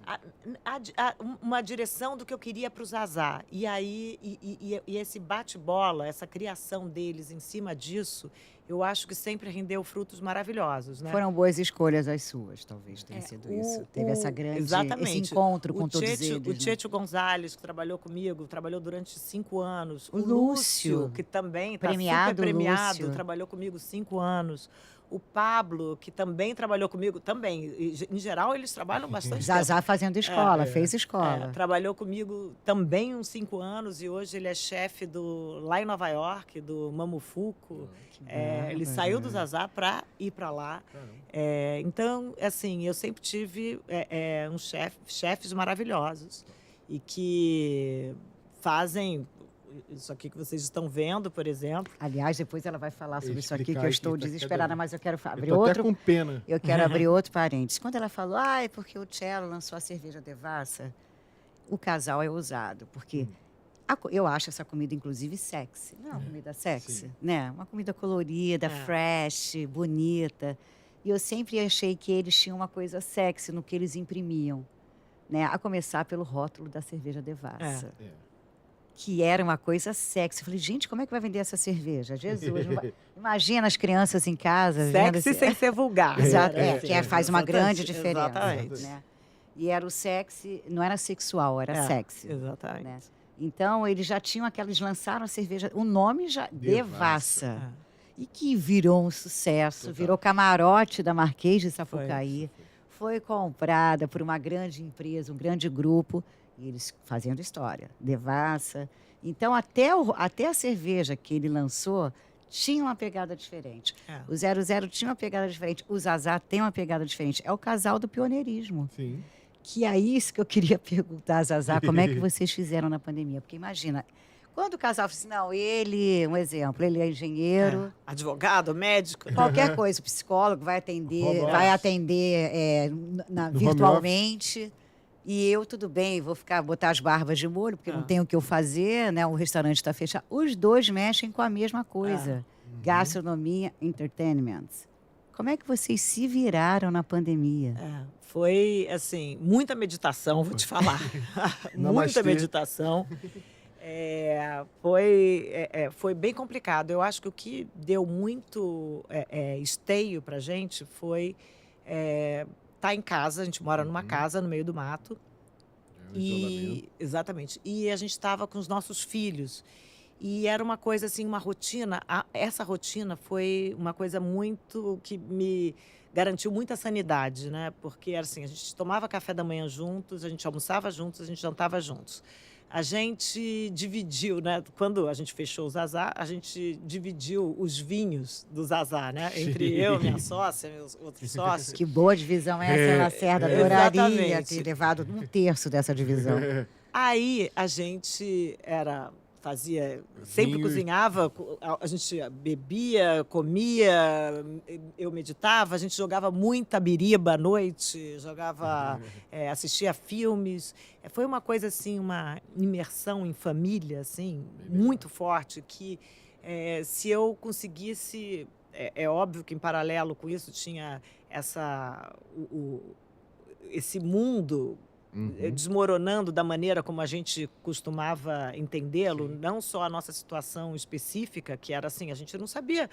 Uma direção do que eu queria para o Zazá. E aí, e esse bate-bola, essa criação deles em cima disso, eu acho que sempre rendeu frutos maravilhosos, né? Foram boas escolhas as suas, talvez tenha sido isso. Teve essa grande, exatamente. esse encontro com todos eles. O Tieto Gonzalez, que trabalhou comigo, trabalhou durante 5 anos. O Lúcio, que também está premiado, super premiado, Lúcio. trabalhou comigo 5 anos. O Pablo, que também trabalhou comigo, também. Em geral, eles trabalham bastante Zazá tempo. fazendo escola, fez escola. Trabalhou comigo também uns 5 anos e hoje ele é chefe lá em Nova York, do Mamufuco. Ele saiu do Zazá para ir para lá. Então, assim, eu sempre tive uns chefes maravilhosos e que fazem isso aqui que vocês estão vendo, por exemplo. Aliás, depois ela vai falar sobre isso aqui, que Explicar eu estou aqui, desesperada, mas eu quero abrir Eu tô outro. até com pena. Eu quero abrir outro parênteses. Quando ela falou, é porque o Cello lançou a cerveja Devassa, o casal é ousado, porque eu acho essa comida, inclusive, sexy. Não é uma comida sexy, Sim. né? Uma comida colorida, fresh, bonita. E eu sempre achei que eles tinham uma coisa sexy no que eles imprimiam, né? A começar pelo rótulo da cerveja Devassa. Que era uma coisa sexy. Eu falei, gente, como é que vai vender essa cerveja? Jesus, imagina as crianças em casa. Sexy sem ser vulgar. Exato, Assim, que faz uma grande diferença. Exatamente. Né? E era o sexy, não era sexual, era sexy. Exatamente. Né? Então, eles já tinham eles lançaram a cerveja, o nome já, Devassa. E que virou um sucesso, Total. virou camarote da Marquês de Sapucaí. Foi comprada por uma grande empresa, um grande grupo. E eles fazendo história, Devassa. Então, até a cerveja que ele lançou tinha uma pegada diferente. O 00 tinha uma pegada diferente. O Zazá tem uma pegada diferente. É o casal do pioneirismo. Sim. Que é isso que eu queria perguntar, Zazá, como é que vocês fizeram na pandemia? Porque imagina, quando o casal fala assim, não, um exemplo, ele é engenheiro... Advogado, médico. Qualquer coisa, psicólogo, vai atender virtualmente... E eu, tudo bem, vou botar as barbas de molho, porque não tenho o que eu fazer, né? O restaurante está fechado. Os dois mexem com a mesma coisa. Gastronomia, entertainment. Como é que vocês se viraram na pandemia? Foi, assim, muita meditação, vou te falar. Muita meditação. Foi bem complicado. Eu acho que o que deu muito esteio pra gente foi... tá em casa, a gente mora numa casa no meio do mato. Exatamente. E a gente estava com os nossos filhos. E era uma coisa assim, uma rotina. Essa rotina foi uma coisa muito que me garantiu muita sanidade, né? Porque era assim, a gente tomava café da manhã juntos, a gente almoçava juntos, a gente jantava juntos. A gente dividiu, né? Quando a gente fechou o Zazá, a gente dividiu os vinhos do Zazá, né? Entre eu, minha sócia, meus outros sócios. Que boa divisão essa, Lacerda. Adoraria ter levado 1/3 dessa divisão. Aí a gente sempre cozinhava, a gente bebia, comia, eu meditava, a gente jogava muita biriba à noite, assistia filmes. Foi uma coisa assim, uma imersão em família, assim, muito forte, que se eu conseguisse... É óbvio que em paralelo com isso tinha esse mundo... desmoronando da maneira como a gente costumava entendê-lo, não só a nossa situação específica, que era assim, a gente não sabia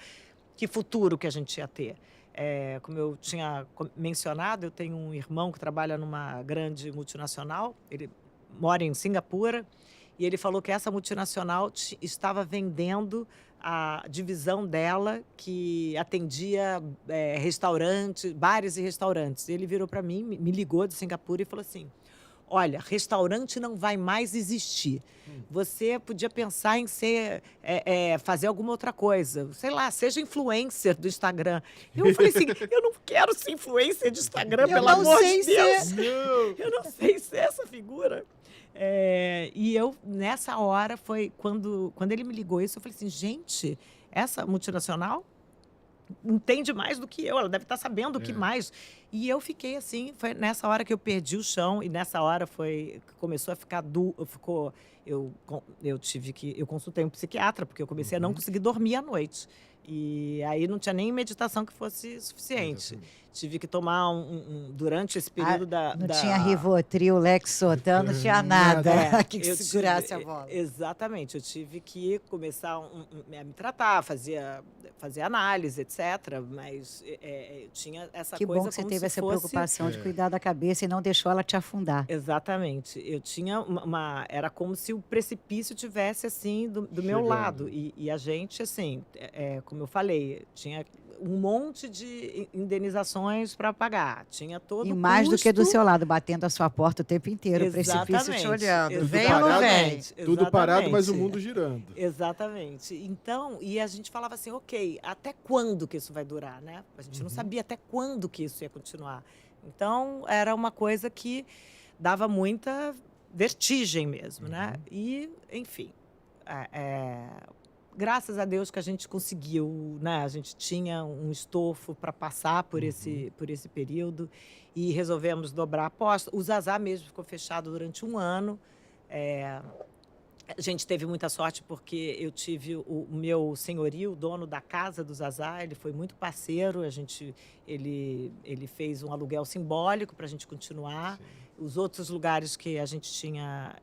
que futuro que a gente ia ter. Como eu tinha mencionado, eu tenho um irmão que trabalha numa grande multinacional, ele mora em Singapura, e ele falou que essa multinacional estava vendendo a divisão dela, que atendia bares e restaurantes. Ele virou para mim, me ligou de Singapura e falou assim, olha, restaurante não vai mais existir. Você podia pensar em fazer alguma outra coisa. Sei lá, seja influencer do Instagram. Eu falei assim, eu não quero ser influencer de Instagram, pelo amor de Deus. Eu não sei ser essa figura. E eu, nessa hora, foi quando ele me ligou isso, eu falei assim, gente, essa multinacional entende mais do que eu, ela deve estar sabendo o que mais. E eu fiquei assim, foi nessa hora que eu perdi o chão, e nessa hora começou a ficar eu consultei um psiquiatra, porque eu comecei a não conseguir dormir à noite. E aí não tinha nem meditação que fosse suficiente. Exatamente. Tive que tomar durante esse período Não tinha Rivotril, Lexotan, não tinha nada que eu segurasse tive- a bola. Exatamente, eu tive que começar a me tratar, fazer análise, etc. Mas eu tinha essa Que coisa bom que você como teve se essa fosse... preocupação de cuidar da cabeça e não deixou ela te afundar. Exatamente. Eu tinha era como se o precipício tivesse assim do meu Chegando. lado. E a gente, assim, como eu falei, tinha um monte de indenizações para pagar. Tinha todo E o mais do que do custo. seu lado, batendo a sua porta o tempo inteiro, o precipício te olhando. Vem ou não vem? Tudo parado, mas o Exatamente. mundo girando. Exatamente. Então, e a gente falava assim, ok, até quando que isso vai durar, né? A gente não sabia até quando que isso ia continuar. Então, era uma coisa que dava muita vertigem mesmo, né? E, enfim, graças a Deus que a gente conseguiu, né? A gente tinha um estofo para passar por esse período e resolvemos dobrar a aposta. O Zazá mesmo ficou fechado durante um ano. A gente teve muita sorte porque eu tive o meu senhorio, o dono da casa do Zazá, ele foi muito parceiro. Ele fez um aluguel simbólico para a gente continuar. Sim. Os outros lugares que a gente tinha,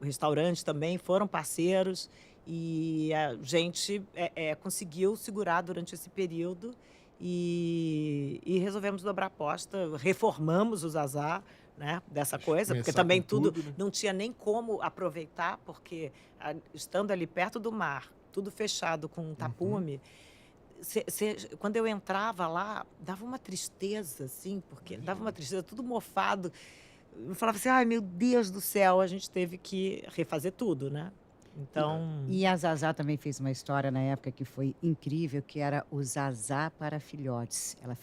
o restaurante também, foram parceiros. E a gente conseguiu segurar durante esse período e resolvemos dobrar a aposta. Reformamos o Zazá, né, dessa coisa, porque Começar também com tudo tudo, né? não tinha nem como aproveitar, porque estando ali perto do mar, tudo fechado com um tapume, quando eu entrava lá, dava uma tristeza, assim, porque dava uma tristeza, tudo mofado. Eu falava assim, ai, meu Deus do céu, a gente teve que refazer tudo, né? Então, E a Zazá também fez uma história na época que foi incrível, que era o Zazá para filhotes. Ela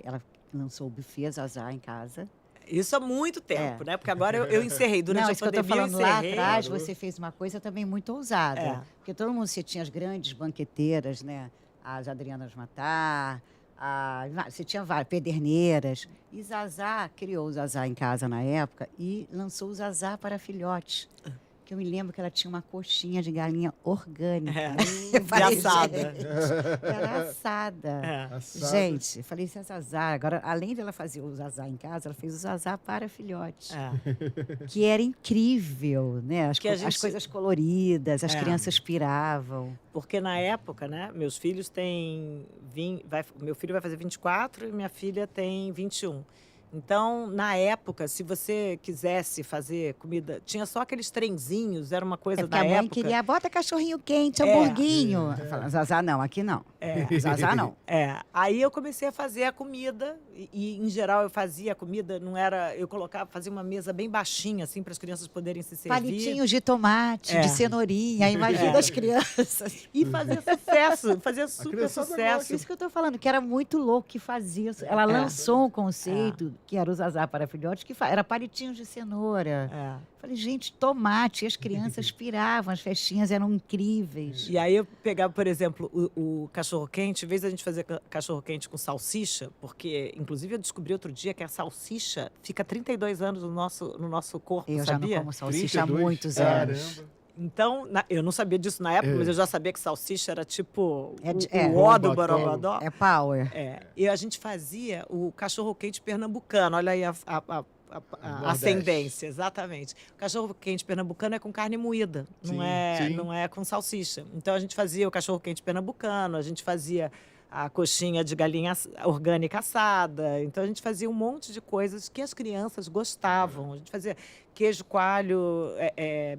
ela lançou o buffet Zazá em casa. isso há muito tempo, né? Porque agora eu encerrei. Durante Não, a isso que eu estou pandemia, falando lá encerrei. atrás, Claro. você fez uma coisa também muito ousada. É. Porque todo mundo, você tinha as grandes banqueteiras, né? As Adrianas Matar, você tinha várias, Pederneiras. E Zazá criou o Zazá em casa na época e lançou o Zazá para filhotes. Que eu me lembro que ela tinha uma coxinha de galinha orgânica. Eu De falei, assada. gente, era assada. É. Assado. Gente, eu falei, isso é Zazá. Agora, além dela fazer o Zazá em casa, ela fez o Zazá para filhotes. É. Que era incrível, né? As, Que a as gente- coisas coloridas, as É. crianças piravam. Porque na época, né, meus filhos têm... meu filho vai fazer 24 e minha filha tem 21. Então, na época, se você quisesse fazer comida, tinha só aqueles trenzinhos, era uma coisa É porque da a mãe época. queria, bota cachorrinho quente, É. hamburguinho. Eu falava, Zazá não, aqui não. Zazá não. Aí eu comecei a fazer a comida em geral eu fazia a comida, não era, eu fazia uma mesa bem baixinha assim para as crianças poderem se servir. Palitinhos de tomate, É. de cenourinha, imagina É. as crianças. E fazia sucesso, fazia super criançada sucesso. Isso que eu tô falando, que era muito louco que fazia. Ela lançou um conceito, que era o Zazá para filhotes, que era palitinhos de cenoura. É. Falei, gente, tomate. E as crianças piravam, as festinhas eram incríveis. E aí eu pegava, por exemplo, o cachorro-quente, em vez da gente fazer cachorro-quente com salsicha, porque, inclusive, eu descobri outro dia que a salsicha fica 32 anos no nosso corpo, Eu já não sabia? como salsicha há 32? muitos anos. Caramba. Então, eu não sabia disso na época, mas eu já sabia que salsicha era tipo o ó do Borogodó. É power. E a gente fazia o cachorro-quente pernambucano. Olha aí a Nordeste. ascendência, exatamente. O cachorro-quente pernambucano é com carne moída, Sim, não sim. é com salsicha. Então a gente fazia o cachorro-quente pernambucano, a gente fazia a coxinha de galinha orgânica assada. Então a gente fazia um monte de coisas que as crianças gostavam. A gente fazia queijo coalho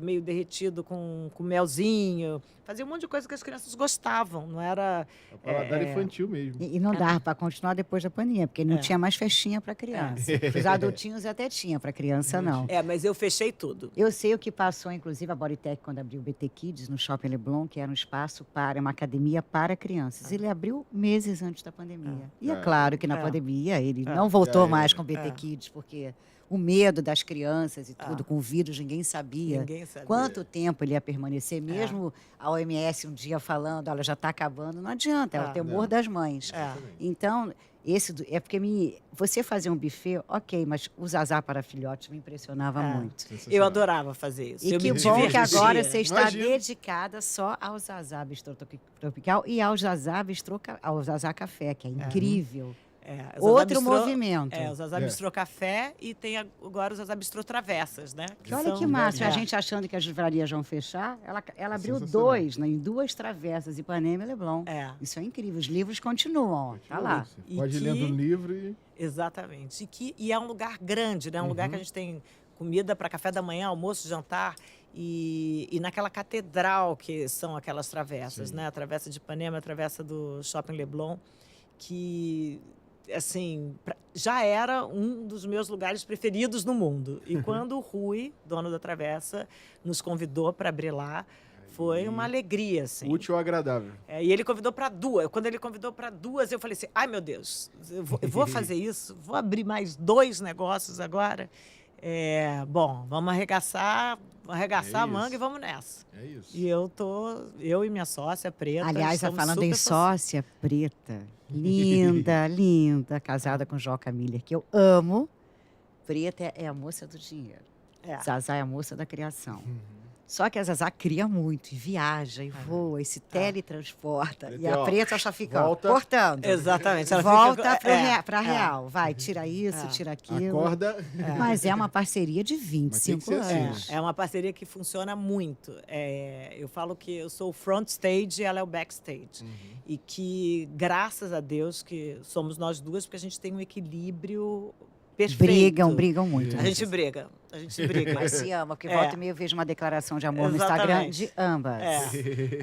meio derretido com melzinho. Fazia um monte de coisa que as crianças gostavam. Não era... É o paladar infantil mesmo. E não dava para continuar depois da pandemia, porque não tinha mais festinha para criança. Os adultinhos até tinha, para criança não. mas eu fechei tudo. Eu sei o que passou, inclusive, a Bodytech, quando abriu o BT Kids no Shopping Leblon, que era um espaço uma academia para crianças. Ele abriu meses antes da pandemia. E é claro que na pandemia ele não voltou mais com o BT Kids, porque o medo das crianças e tudo, com o vírus, ninguém sabia. Ninguém sabia. Quanto tempo ele ia permanecer, mesmo a OMS um dia falando, olha, já está acabando, não adianta, é o temor das mães. Então, É porque você fazer um buffet, ok, mas o Zazá para filhotes me impressionava muito. Eu adorava fazer isso. E eu que me bom que divertia. agora você está Imagino. dedicada só ao Zazá Bistrô Tropical e ao Zazá ao Zazá Café, que é incrível. O Zazá Outro Bistrô- movimento. O Zazá É. Bistrô Café e tem agora o Zazá Bistrô Travessas, né? Que olha são- que massa, É. a gente achando que as livrarias vão fechar, ela abriu sensacional. 2, né, em 2 travessas, Ipanema e Leblon. É. Isso é incrível, os livros continuam, ó, tá lá. Você E pode ir que- lendo um livro e... Exatamente. E é um lugar grande, né? Um lugar que a gente tem comida para café da manhã, almoço, jantar. E naquela catedral que são aquelas travessas, Sim. né? A travessa de Ipanema, a travessa do Shopping Leblon, que, assim, já era um dos meus lugares preferidos no mundo. E quando o Rui, dono da travessa, nos convidou para abrir lá, foi uma alegria, assim. Útil ou agradável. E ele convidou para 2. Quando ele convidou para 2, eu falei assim: ai, meu Deus, eu vou fazer isso? Vou abrir mais 2 negócios agora? Bom, vamos arregaçar a manga isso. e vamos nessa. É isso. E eu e minha sócia preta. Aliás, somos falando em super sócia preta, linda, linda, casada com Joca Miller, que eu amo. Preta é a moça do dinheiro. É. Zazá é a moça da criação. Só que a Zazá cria muito, e viaja, e voa, e se teletransporta. E a Ó, preta só fica volta. cortando. Exatamente. ela Volta fica- para real. Vai, tira isso, tira aquilo. Acorda. Mas é uma parceria de Mas tem que 25 ser assim. anos. É uma parceria que funciona muito. Eu falo que eu sou o front stage e ela é o backstage. E que, graças a Deus, que somos nós duas, porque a gente tem um equilíbrio perfeito. Brigam muito. A gente briga. Mas se ama, porque É. volta e meia eu vejo uma declaração de amor no Instagram Exatamente. de ambas.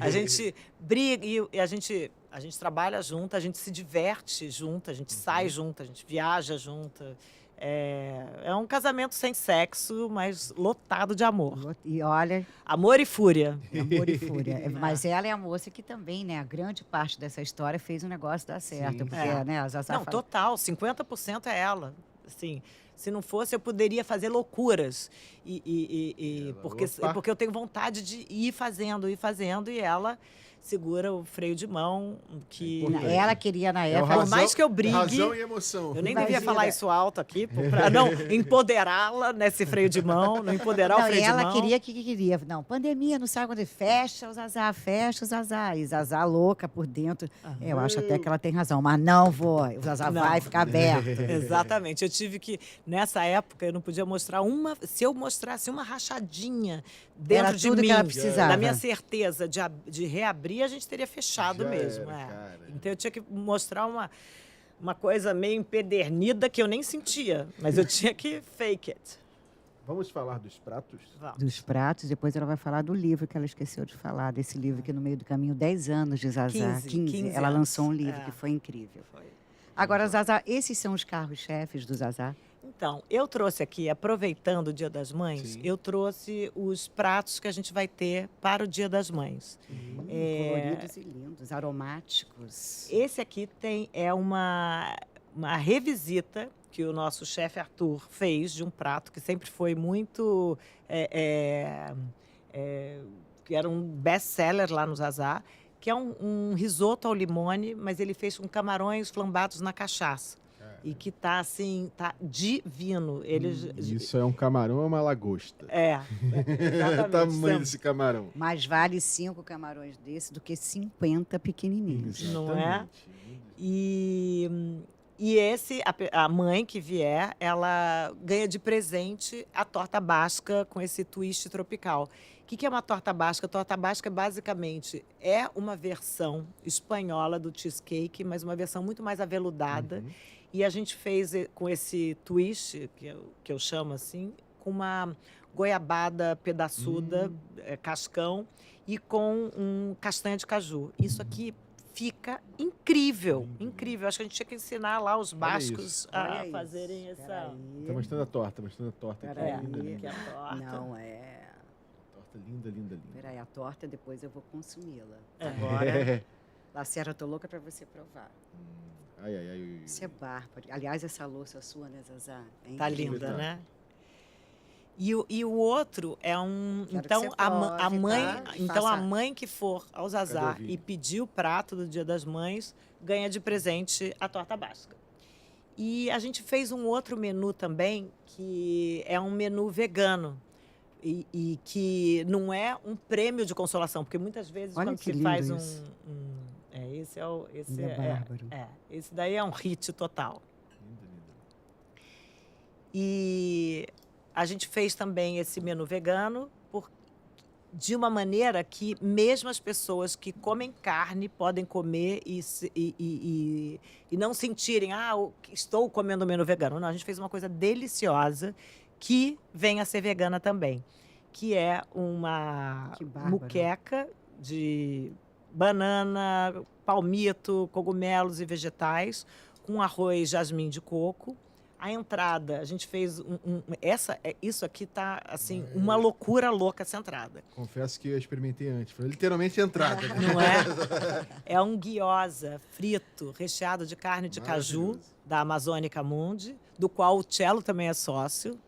A gente briga e a gente trabalha junto, a gente se diverte junto, a gente sai junto, a gente viaja junto. É um casamento sem sexo, mas lotado de amor. E olha, Amor e fúria. amor e fúria. Mas ela é a moça que também, né, a grande parte dessa história fez o negócio dar certo. Sim. Porque, né, a Zazá Não, fala, total, 50% é ela. Assim, se não fosse, eu poderia fazer loucuras. Opa. Porque eu tenho vontade de ir fazendo, e ela segura o freio de mão. Que importante. ela queria na É o época. Por mais que eu brigue- Razão e emoção. eu nem Imagina. devia falar isso alto aqui, para não empoderá-la nesse freio de mão, não empoderar o Não, e freio de ela mão. queria que queria. Não, pandemia, não sabe quando fecha o Zazá. E Zazá louca por dentro. Eu acho até que ela tem razão, mas não vou. O Zazá Não. vai ficar aberto. Exatamente. Eu tive que, nessa época, eu não podia mostrar uma. Se eu mostrasse uma rachadinha dentro Era de tudo mim, que ela precisava. da minha certeza de reabrir, a gente teria fechado Já mesmo. era, é. cara. Então eu tinha que mostrar uma coisa meio empedernida que eu nem sentia, mas eu tinha que fake it. Vamos falar dos pratos? Vamos. Dos pratos, depois ela vai falar do livro que ela esqueceu de falar, desse livro que no meio do caminho, 10 anos de Zazá. 15 Ela anos. lançou um livro É. que foi incrível. Foi. Agora, Zazá, esses são os carros-chefes do Zazá? Então, eu trouxe aqui, aproveitando o Dia das Mães, Sim. eu trouxe os pratos que a gente vai ter para o Dia das Mães. Coloridos e lindos, aromáticos. Esse aqui é uma revisita que o nosso chefe Arthur fez de um prato que sempre foi muito... que era um best-seller lá no Zazá, que é um risoto ao limone, mas ele fez com camarões flambados na cachaça. E que tá assim, tá divino. Isso é um camarão ou uma lagosta? Exatamente. O tamanho desse camarão. Mais vale 5 camarões desse do que 50 pequenininhos. Não é? Exatamente. E a mãe que vier, ela ganha de presente a torta basca com esse twist tropical. O que é uma torta basca? A torta basca, basicamente, é uma versão espanhola do cheesecake, mas uma versão muito mais aveludada. E a gente fez com esse twist, que eu chamo assim, com uma goiabada pedaçuda, cascão, e com um castanha de caju. Isso aqui fica incrível, incrível. Acho que a gente tinha que ensinar lá os bascos Olha a isso. fazerem essa... Peraí. Tá mostrando a torta, aqui. Peraí. Linda, que linda. é a torta. Não é. Torta linda, linda, linda. Peraí, a torta depois eu vou consumi-la. É. Agora, Lacerda, eu tô louca pra você provar. Ai, ai, ai. Isso é bárbaro. Aliás, essa louça sua, né, Zazá? É Tá incrível. linda, né? E o outro é um... Quero que Então, você a prove, mãe, tá? então a Faça- mãe que for ao Zazá Cadê o vídeo? e pedir o prato do Dia das Mães, ganha de presente a torta basca. E a gente fez um outro menu também, que é um menu vegano. E que não é um prêmio de consolação, porque muitas vezes Olha quando que se lindo faz isso. esse é o. Esse Ele é bárbaro. esse daí é um hit total. Lindo, lindo. E a gente fez também esse menu vegano de uma maneira que mesmo as pessoas que comem carne podem comer e não sentirem, estou comendo menu vegano. Não, a gente fez uma coisa deliciosa que vem a ser vegana também, que é uma Que bárbaro. muqueca de banana, palmito, cogumelos e vegetais, com arroz jasmim de coco. A entrada, a gente fez isso aqui tá assim, uma loucura louca essa entrada. Confesso que eu experimentei antes. Foi literalmente entrada. Né? Não é? É um gyoza frito, recheado de carne de caju, Maravilhoso. da Amazônica Mundi, do qual o Cello também é sócio.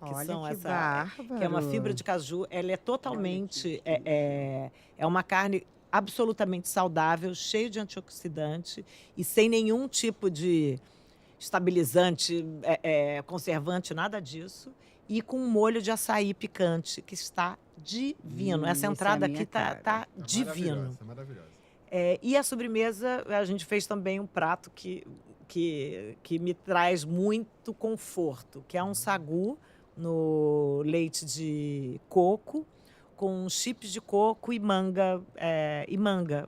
Olha que bárbaro. Que é uma fibra de caju. Ela é totalmente... É uma carne absolutamente saudável, cheio de antioxidante e sem nenhum tipo de estabilizante, conservante, nada disso. E com um molho de açaí picante, que está divino. Essa esse é a entrada minha aqui tá Tá divino. maravilhosa, maravilhosa. E a sobremesa, a gente fez também um prato que me traz muito conforto, que é um sagu no leite de coco, com chips de coco e manga.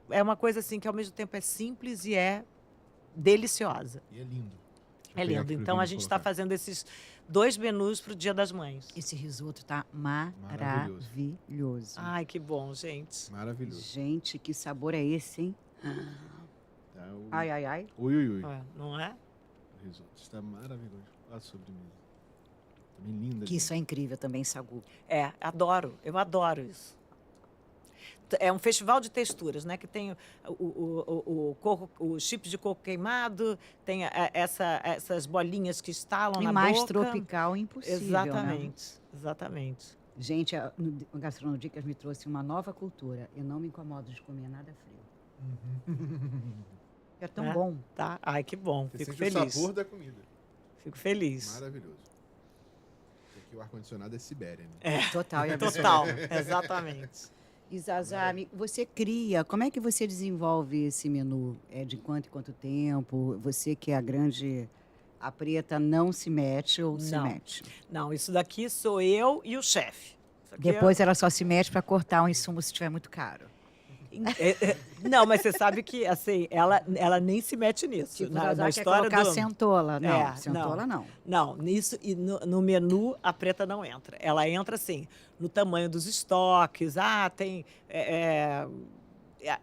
É uma coisa assim que ao mesmo tempo é simples e é deliciosa. E é lindo. Deixa eu É pegar lindo. aqui pro Então a Vini gente está colocar. fazendo esses 2 menus para o Dia das Mães. Esse risoto tá maravilhoso. Ai, que bom, gente. Maravilhoso. Gente, que sabor é esse, hein? Tá, o... Ai, ai, ai. Ui, ui, ui. Não é? O risoto está maravilhoso. A sobremesa. Também linda. Que isso é incrível também, sagu. Eu adoro isso. É um festival de texturas, né? Que tem o chip de coco queimado, tem essas bolinhas que estalam E na mais boca. tropical impossível, né? Exatamente. Gente, o Gastronodicas me trouxe uma nova cultura. Eu não me incomodo de comer nada frio. É tão bom. Tá? Ai, que bom. Você Fico sente feliz. o sabor da comida. Fico feliz. Maravilhoso. Aqui o ar-condicionado é Sibéria, né? Total e absoluto. Total, exatamente. E Zazá, você cria, como é que você desenvolve esse menu? De quanto em quanto tempo? Você que é a preta não se mete ou se Não. mete? Não, isso daqui sou eu e o chefe. Isso aqui Depois ela só se mete para cortar um insumo se estiver muito caro. Não, mas você sabe que assim, ela nem se mete nisso. Tipo, na Zazá quer história colocar do... centola. Não, É, centola não. Não, nisso e no menu a preta não entra. Ela entra assim, no tamanho dos estoques. Tem.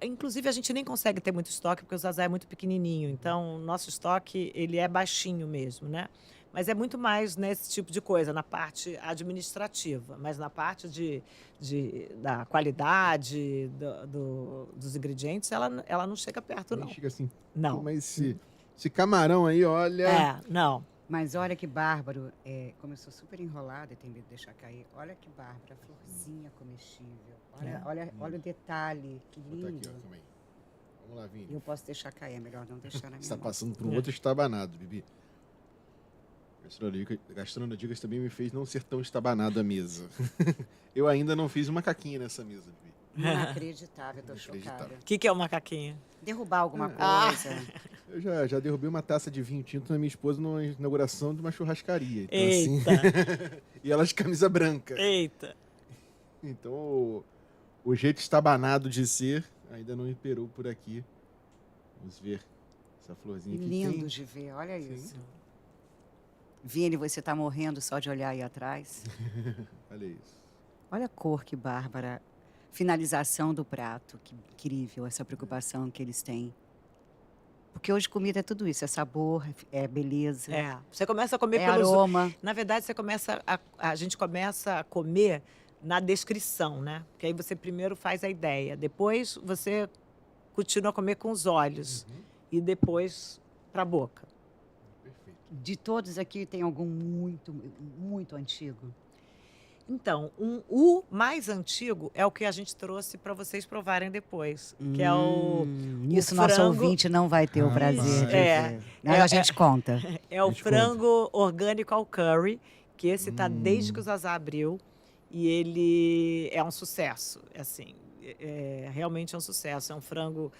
Inclusive, a gente nem consegue ter muito estoque, porque o Zazá é muito pequenininho. Então, o nosso estoque ele é baixinho mesmo, né? Mas é muito mais nesse tipo de coisa, na parte administrativa. Mas na parte da qualidade dos ingredientes, ela não chega perto, não. Nem chega assim. Não. Pô, mas esse camarão aí, olha... Não. Mas olha que bárbaro. Como eu sou super enrolada e tenho medo de deixar cair, olha que bárbaro, a florzinha comestível. Olha o detalhe, que Vou botar lindo. aqui, ó, calma aí. Vamos lá, Vini. Eu posso deixar cair, é melhor não deixar na minha Você está mão. passando por um outro estabanado, Bibi. Gastronodicas também me fez não ser tão estabanado a mesa. Eu ainda não fiz uma caquinha nessa mesa, Bibi. Inacreditável, eu tô Inacreditável. chocada. O que é o macaquinho? Derrubar alguma Ah. coisa. Eu já derrubei uma taça de vinho tinto na minha esposa na inauguração de uma churrascaria. Então, Eita. assim, e ela de camisa branca. Eita. Então, o jeito estabanado de ser ainda não imperou por aqui. Vamos ver essa florzinha aqui. Lindo de ver, olha isso. Vini, você tá morrendo só de olhar aí atrás. Olha isso. Olha a cor, que bárbara. Finalização do prato, que incrível essa preocupação que eles têm. Porque hoje comida é tudo isso, é sabor, é beleza, Você começa a comer é pelos... aroma. Na verdade, a gente começa a comer na descrição, né? Porque aí você primeiro faz a ideia, depois você continua a comer com os olhos e depois para a boca. Perfeito. De todos aqui, tem algum muito, muito antigo? Então, o mais antigo é o que a gente trouxe para vocês provarem depois, que é o Isso nosso frango. ouvinte não vai ter o prazer de ver. Mas a gente conta. É o gente frango orgânico ao curry, que esse tá desde que o Zazá abriu. E ele é um sucesso, assim, realmente é um sucesso. É um frango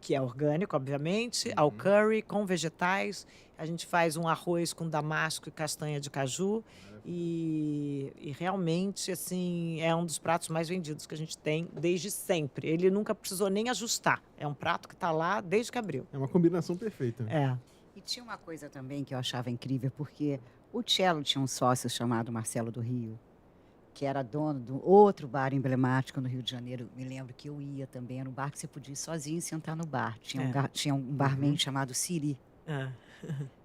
que é orgânico, obviamente, ao curry, com vegetais. A gente faz um arroz com damasco e castanha de caju. E realmente, assim, é um dos pratos mais vendidos que a gente tem desde sempre. Ele nunca precisou nem ajustar. É um prato que está lá desde que abriu. É uma combinação perfeita. É. E tinha uma coisa também que eu achava incrível, porque o Cello tinha um sócio chamado Marcelo do Rio, que era dono de outro bar emblemático no Rio de Janeiro. Me lembro que eu ia também. Era um bar que você podia ir sozinho e sentar no bar. Tinha um barman chamado Siri. É.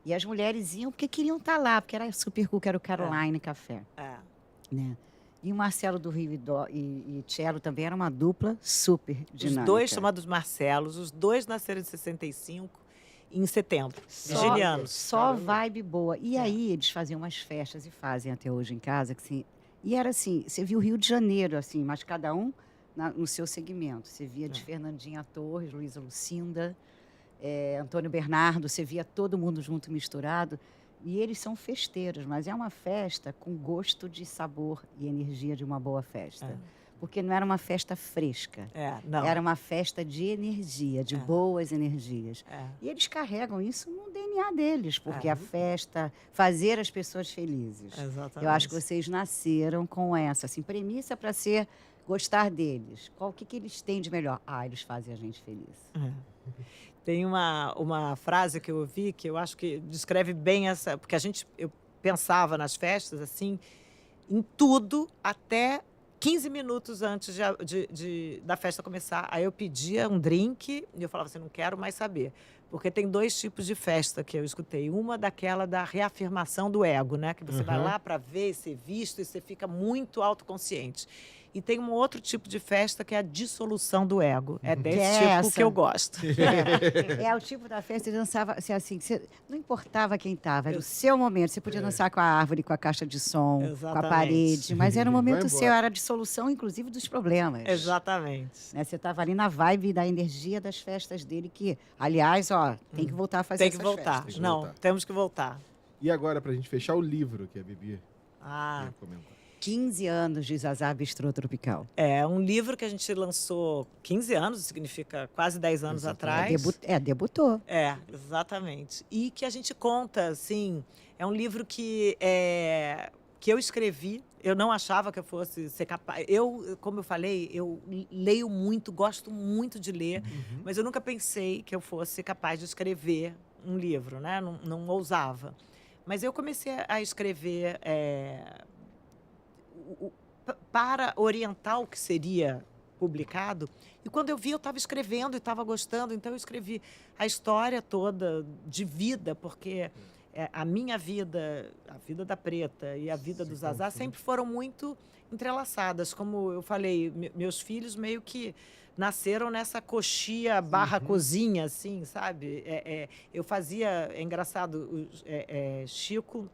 E as mulheres iam porque queriam estar lá, porque era super cool, que era o Caroline Café. Né? E o Marcelo do Rio e Cello também era uma dupla super dinâmica. Os dois chamados Marcelos, os dois nasceram em 65, em setembro. Virginianos. Só vibe boa. E aí eles faziam umas festas e fazem até hoje em casa. Que, assim, e era assim, você via o Rio de Janeiro, assim, mas cada um no seu segmento. Você via de Fernandinha Torres, Luísa Lucinda, Antônio Bernardo, você via todo mundo junto, misturado. E eles são festeiros, mas é uma festa com gosto de sabor e energia de uma boa festa. Porque não era uma festa fresca. Não. Era uma festa de energia, de boas energias. E eles carregam isso no DNA deles, porque a festa, fazer as pessoas felizes. Exatamente. Eu acho que vocês nasceram com essa assim, premissa para ser gostar deles. O que eles têm de melhor? Eles fazem a gente feliz. Tem uma frase que eu ouvi que eu acho que descreve bem essa... Porque eu pensava nas festas, assim, em tudo até 15 minutos antes da festa começar. Aí eu pedia um drink e eu falava assim, não quero mais saber. Porque tem dois tipos de festa que eu escutei. Uma daquela da reafirmação do ego, né? Que você vai lá para ver, ser visto e você fica muito autoconsciente. E tem um outro tipo de festa que é a dissolução do ego. É desse tipo que eu gosto. É o tipo da festa que dançava assim, não importava quem estava, era o seu momento. Você podia dançar com a árvore, com a caixa de som, com a parede, mas era o momento seu, era a dissolução, inclusive, dos problemas. Exatamente. Né? Você estava ali na vibe da energia das festas dele, que, aliás, tem que voltar a fazer Tem que essas voltar. festas. Não, temos que voltar. E agora, pra gente fechar o livro que a Bibi ia comentar. 15 anos de Zazá Bistrô Tropical. É um livro que a gente lançou 15 anos, significa quase 10 anos atrás. Debutou. Exatamente. E que a gente conta, assim, é um livro que eu escrevi. Eu não achava que eu fosse ser capaz. Como eu falei, eu leio muito, gosto muito de ler, mas eu nunca pensei que eu fosse capaz de escrever um livro, né? Não ousava. Mas eu comecei a escrever para orientar o que seria publicado. E quando eu vi, eu estava escrevendo e estava gostando. Então, eu escrevi a história toda de vida, porque a minha vida, a vida da Preta e a vida do Zazá sempre foram muito entrelaçadas. Como eu falei, meus filhos meio que nasceram nessa coxia barra cozinha, assim, sabe? Eu fazia... É engraçado, Chico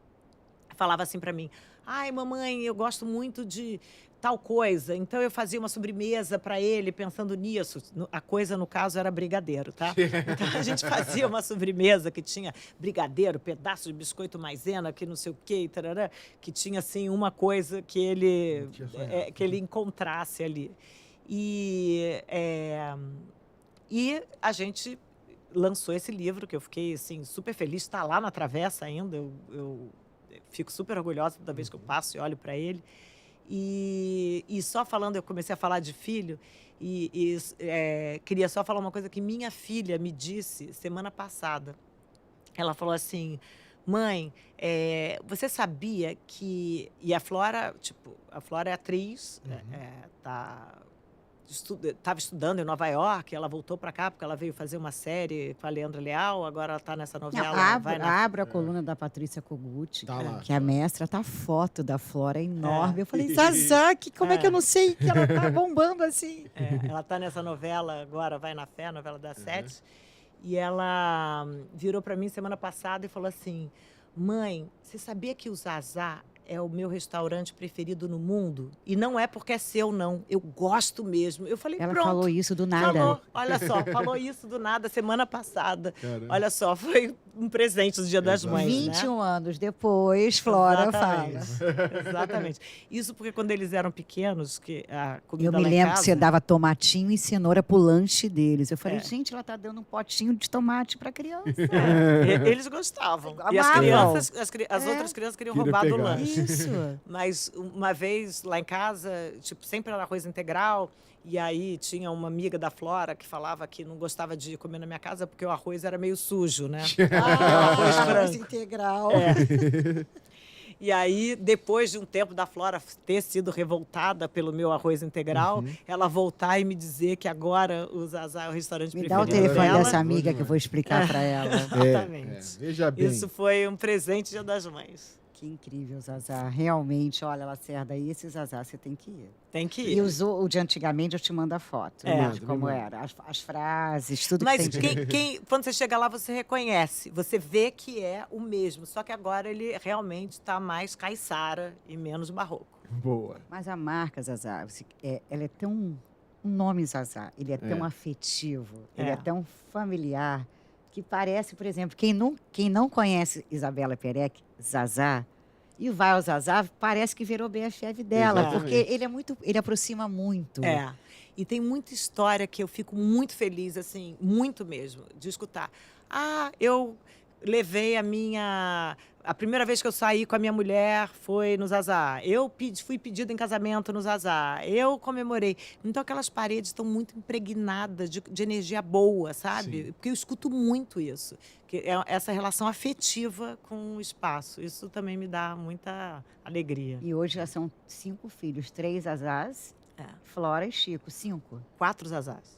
falava assim para mim, ai, mamãe, eu gosto muito de tal coisa. Então, eu fazia uma sobremesa para ele, pensando nisso. A coisa, no caso, era brigadeiro, tá? Então, a gente fazia uma sobremesa que tinha brigadeiro, pedaço de biscoito maisena, que não sei o quê, tarará, que tinha, assim, uma coisa que ele encontrasse ali. E a gente lançou esse livro, que eu fiquei, assim, super feliz. Está lá na Travessa ainda, eu fico super orgulhosa toda vez que eu passo e olho para ele. E só falando, eu comecei a falar de filho e queria só falar uma coisa que minha filha me disse semana passada. Ela falou assim, mãe, você sabia que... E a Flora é atriz, estava estudando em Nova York, ela voltou para cá porque ela veio fazer uma série com a Leandra Leal, agora ela está nessa novela. Abra a coluna da Patrícia Kogut, Tá que é a mestra, tá a foto da Flora enorme. Eu falei, Zazá, como é que eu não sei que ela tá bombando assim? Ela está nessa novela agora, Vai na Fé, novela das 7. E ela virou para mim semana passada e falou assim, mãe, você sabia que o Zazá é o meu restaurante preferido no mundo. E não é porque é seu, não. Eu gosto mesmo. Eu falei, Ela pronto. falou isso do nada. Falou, olha só, falou isso do nada semana passada. Caramba. Olha só, foi um presente do Dia das Exato. Mães, 21 anos depois, Flora fala. Exatamente. Isso porque quando eles eram pequenos, que a comida Eu me lá em lembro que casa, você dava tomatinho e cenoura pro lanche deles. Eu falei, É. gente, ela tá dando um potinho de tomate pra criança. eles gostavam. E as Amavam. crianças, as É. outras crianças queriam Queria roubar do pegar. lanche. Isso. Mas uma vez lá em casa, tipo, sempre era arroz integral. E aí tinha uma amiga da Flora que falava que não gostava de comer na minha casa porque o arroz era meio sujo, né? Arroz branco. integral. E aí, depois de um tempo da Flora ter sido revoltada pelo meu arroz integral, ela voltar e me dizer que agora o Zazá é o restaurante Me dá o preferido telefone dela. dessa amiga que eu vou explicar pra ela. Exatamente. Veja bem. Isso foi um presente Dia das Mães. Que incrível, Zazá. Realmente, olha, Lacerda, esse Zazá você tem que ir. Tem que E ir. o de antigamente eu te mando a foto É. de como era. As frases, tudo Mas que tem. quando você chega lá, você reconhece. Você vê que é o mesmo. Só que agora ele realmente está mais caiçara e menos barroco. Boa. Mas a marca Zazá, ela é tão... O nome Zazá, ele é tão É. afetivo, ele É. é tão familiar, que parece, por exemplo, quem não conhece Isabela Perec, Zazá, e vai ao Zazá, parece que virou BFF dela, Exatamente. porque ele aproxima muito. É. E tem muita história que eu fico muito feliz, assim, muito mesmo, de escutar. Ah, eu levei a primeira vez que eu saí com a minha mulher foi no Zazá. Eu fui pedido em casamento no Zazá. Eu comemorei. Então, aquelas paredes estão muito impregnadas de energia boa, sabe? Sim. Porque eu escuto muito isso. Que é essa relação afetiva com o espaço. Isso também me dá muita alegria. E hoje já são 5 filhos, 3 Zazás, É. Flora e Chico, 5. 4 Zazás.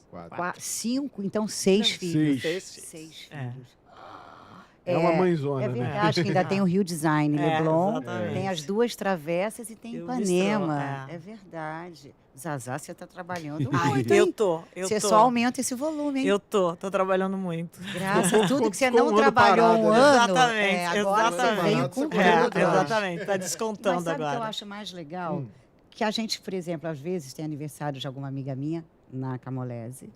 5, então 6 filhos. 6. É. Filhos. É uma mãezona, É né? verdade, que ainda tem o Rio Design, É, Leblon, exatamente. tem as 2 travessas e tem E o Ipanema. bistrô, É verdade. Zazá, você está trabalhando Ai, muito, Eu hein? tô. Você só aumenta esse volume, hein? Eu tô trabalhando muito. Graças a tudo que você Ficou não um ano trabalhou um parado, né? ano. Exatamente, Agora você exatamente. veio com Você tudo. correu atrás. Exatamente, tá Mas descontando sabe o que eu agora. acho mais legal? Hum. Que a gente, por exemplo, às vezes tem aniversário de alguma amiga minha na Camolese.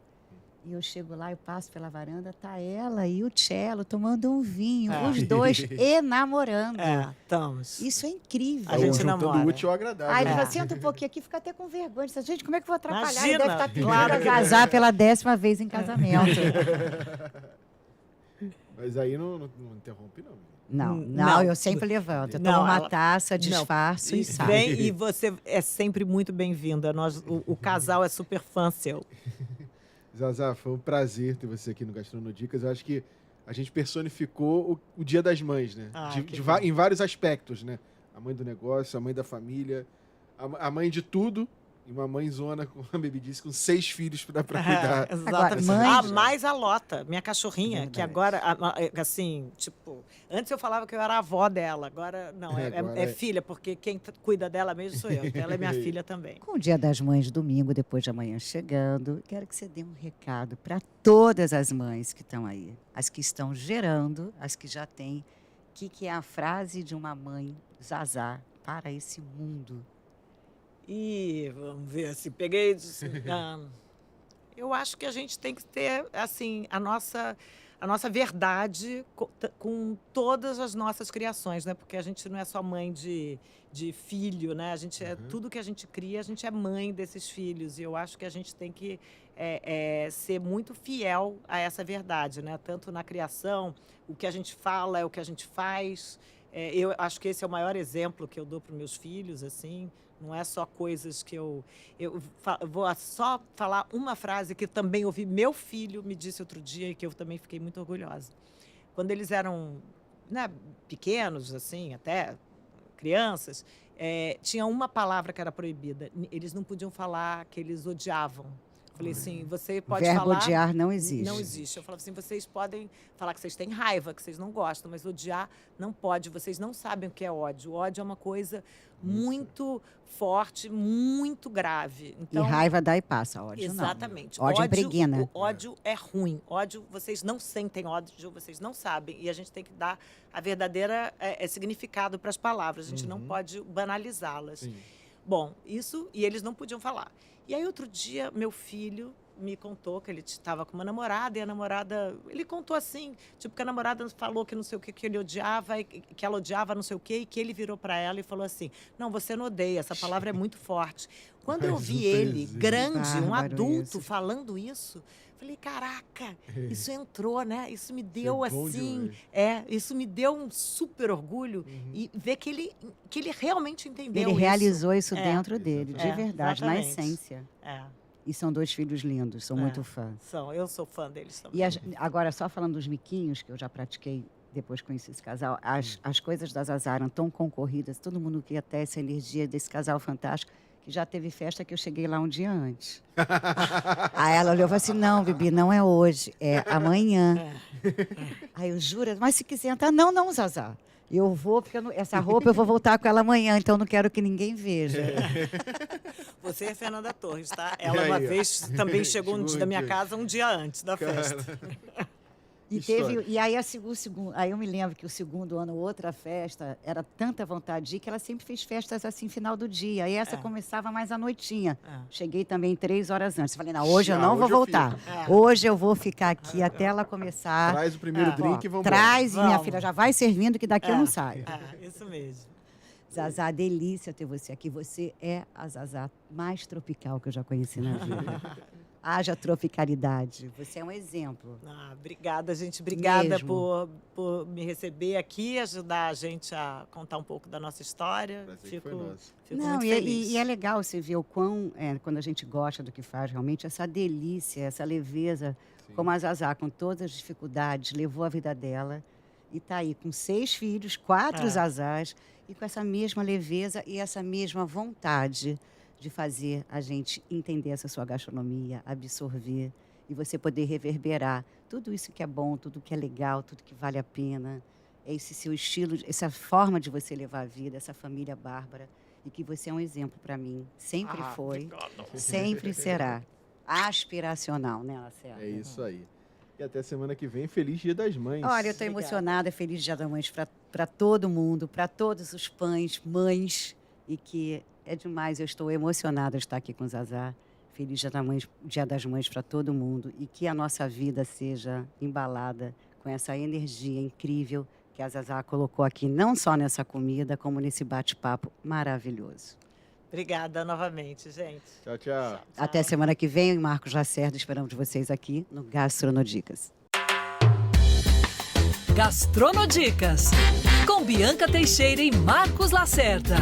E eu chego lá, eu passo pela varanda, tá ela e o Cello tomando um vinho, É. os dois enamorando. Estamos. Isso é incrível. A gente juntando namora. o útil ao agradável. Aí né? ele fala, senta um pouquinho aqui, fica até com vergonha. Diz, gente, como é que eu vou atrapalhar? Ele Imagina, deve estar pedindo claro para que casar pela 10ª vez em casamento. Mas aí não interrompe, não. Não, Não. eu sempre levanto. Eu Não, tomo uma ela- taça, disfarço e saio. Vem e você é sempre muito bem-vinda. O casal é super fã seu. Zazá, foi um prazer ter você aqui no Gastronodicas. Eu acho que a gente personificou o Dia das Mães, né? Ah, que Em vários aspectos, né? A mãe do negócio, a mãe da família, a mãe de tudo. E uma mãezona, como a Baby disse, com 6 filhos pra cuidar. Exatamente. mãe- Mais a Lota, minha cachorrinha, Verdade. que agora, assim, tipo, antes eu falava que eu era a avó dela, agora não, Agora é é- filha, porque quem cuida dela mesmo sou eu, então ela é minha filha também. Com o Dia das Mães, domingo, depois de amanhã chegando, quero que você dê um recado para todas as mães que estão aí. As que estão gerando, as que já têm. O que é a frase de uma mãe Zazá para esse mundo? E vamos ver se peguei. Eu acho que a gente tem que ter assim a nossa verdade com todas as nossas criações, né? Porque a gente não é só mãe de filho, né? A gente é tudo que a gente cria, a gente é mãe desses filhos. E eu acho que a gente tem que ser muito fiel a essa verdade, né? Tanto na criação, o que a gente fala é o que a gente faz. Eu acho que esse é o maior exemplo que eu dou para os meus filhos, assim. Não é só coisas que eu vou só falar uma frase que também ouvi meu filho me disse outro dia e que eu também fiquei muito orgulhosa. Quando eles eram, né, pequenos, assim, até crianças, tinha uma palavra que era proibida. Eles não podiam falar que eles odiavam Falei assim, você pode Verbo falar... odiar não existe. Não existe. Eu falava assim, vocês podem falar que vocês têm raiva, que vocês não gostam, mas odiar não pode. Vocês não sabem o que é ódio. O ódio é uma coisa muito forte, muito grave. Então, e raiva dá e passa, ódio exatamente. não. Ódio impregna. O ódio é ruim. Ódio, vocês não sentem ódio, vocês não sabem. E a gente tem que dar a verdadeira significado para as palavras. A gente não pode banalizá-las. Sim. Bom, isso, e eles não podiam falar. E aí, outro dia, meu filho me contou que ele estava com uma namorada, e a namorada... Ele contou assim, tipo, que a namorada falou que não sei o que ele odiava, e que ela odiava não sei o quê, e que ele virou para ela e falou assim, não, você não odeia, essa palavra é muito forte. Quando eu vi ele, grande, um adulto, falando isso, falei, caraca, isso entrou, né? Isso me deu assim... isso me deu um super orgulho, e ver que ele realmente entendeu Ele isso. realizou isso dentro dele, de É, verdade, na exatamente. essência. É. E são 2 filhos lindos, sou muito fã. Eu sou fã deles também. E agora, só falando dos miquinhos, que eu já pratiquei depois que conheci esse casal, as coisas da Zazá eram tão concorridas, todo mundo queria ter essa energia desse casal fantástico, que já teve festa que eu cheguei lá um dia antes. Aí ela olhou e falou assim, não, Bibi, não é hoje, é amanhã. Aí eu juro, mas se quiser entrar, não, Zazá. Eu vou, porque essa roupa eu vou voltar com ela amanhã, então não quero que ninguém veja. Você é Fernanda Torres, tá? Ela uma vez também chegou da minha casa um dia antes da festa. E aí, aí eu me lembro que o segundo ano, outra festa, era tanta vontade de ir que ela sempre fez festas assim, final do dia. Aí essa começava mais à noitinha. Cheguei também 3 horas antes. Falei, não, hoje eu não vou voltar. Hoje eu vou ficar aqui até ela começar. Traz o primeiro drink e vamos Traz, minha filha, já vai servindo que daqui eu não saio. Isso mesmo. Zazá, delícia ter você aqui. Você é a Zazá mais tropical que eu já conheci na vida. Haja tropicalidade. Você é um exemplo. Obrigada, gente. Obrigada Mesmo. por me receber aqui, ajudar a gente a contar um pouco da nossa história. Fico muito feliz. E é legal você ver o quão, quando a gente gosta do que faz, realmente, essa delícia, essa leveza, como a Zazá, com todas as dificuldades, levou a vida dela e está aí com 6 filhos, 4 Zazás, e com essa mesma leveza e essa mesma vontade de fazer a gente entender essa sua gastronomia, absorver e você poder reverberar tudo isso que é bom, tudo que é legal, tudo que vale a pena. É esse seu estilo, essa forma de você levar a vida, essa família bárbara, e que você é um exemplo para mim. Sempre foi, sempre será. Aspiracional, né, Lacerda? É isso aí. E até semana que vem, feliz Dia das Mães. Olha, eu estou emocionada, feliz Dia das Mães para todo mundo, para todos os pães, mães, e que é demais, eu estou emocionada de estar aqui com o Zazá. Feliz Dia das Mães para todo mundo e que a nossa vida seja embalada com essa energia incrível que a Zazá colocou aqui, não só nessa comida, como nesse bate-papo maravilhoso. Obrigada novamente, gente. Tchau, tchau. Até semana que vem, Marcos Lacerda, esperamos vocês aqui no Gastronodicas. Gastronodicas, com Bianca Teixeira e Marcos Lacerda.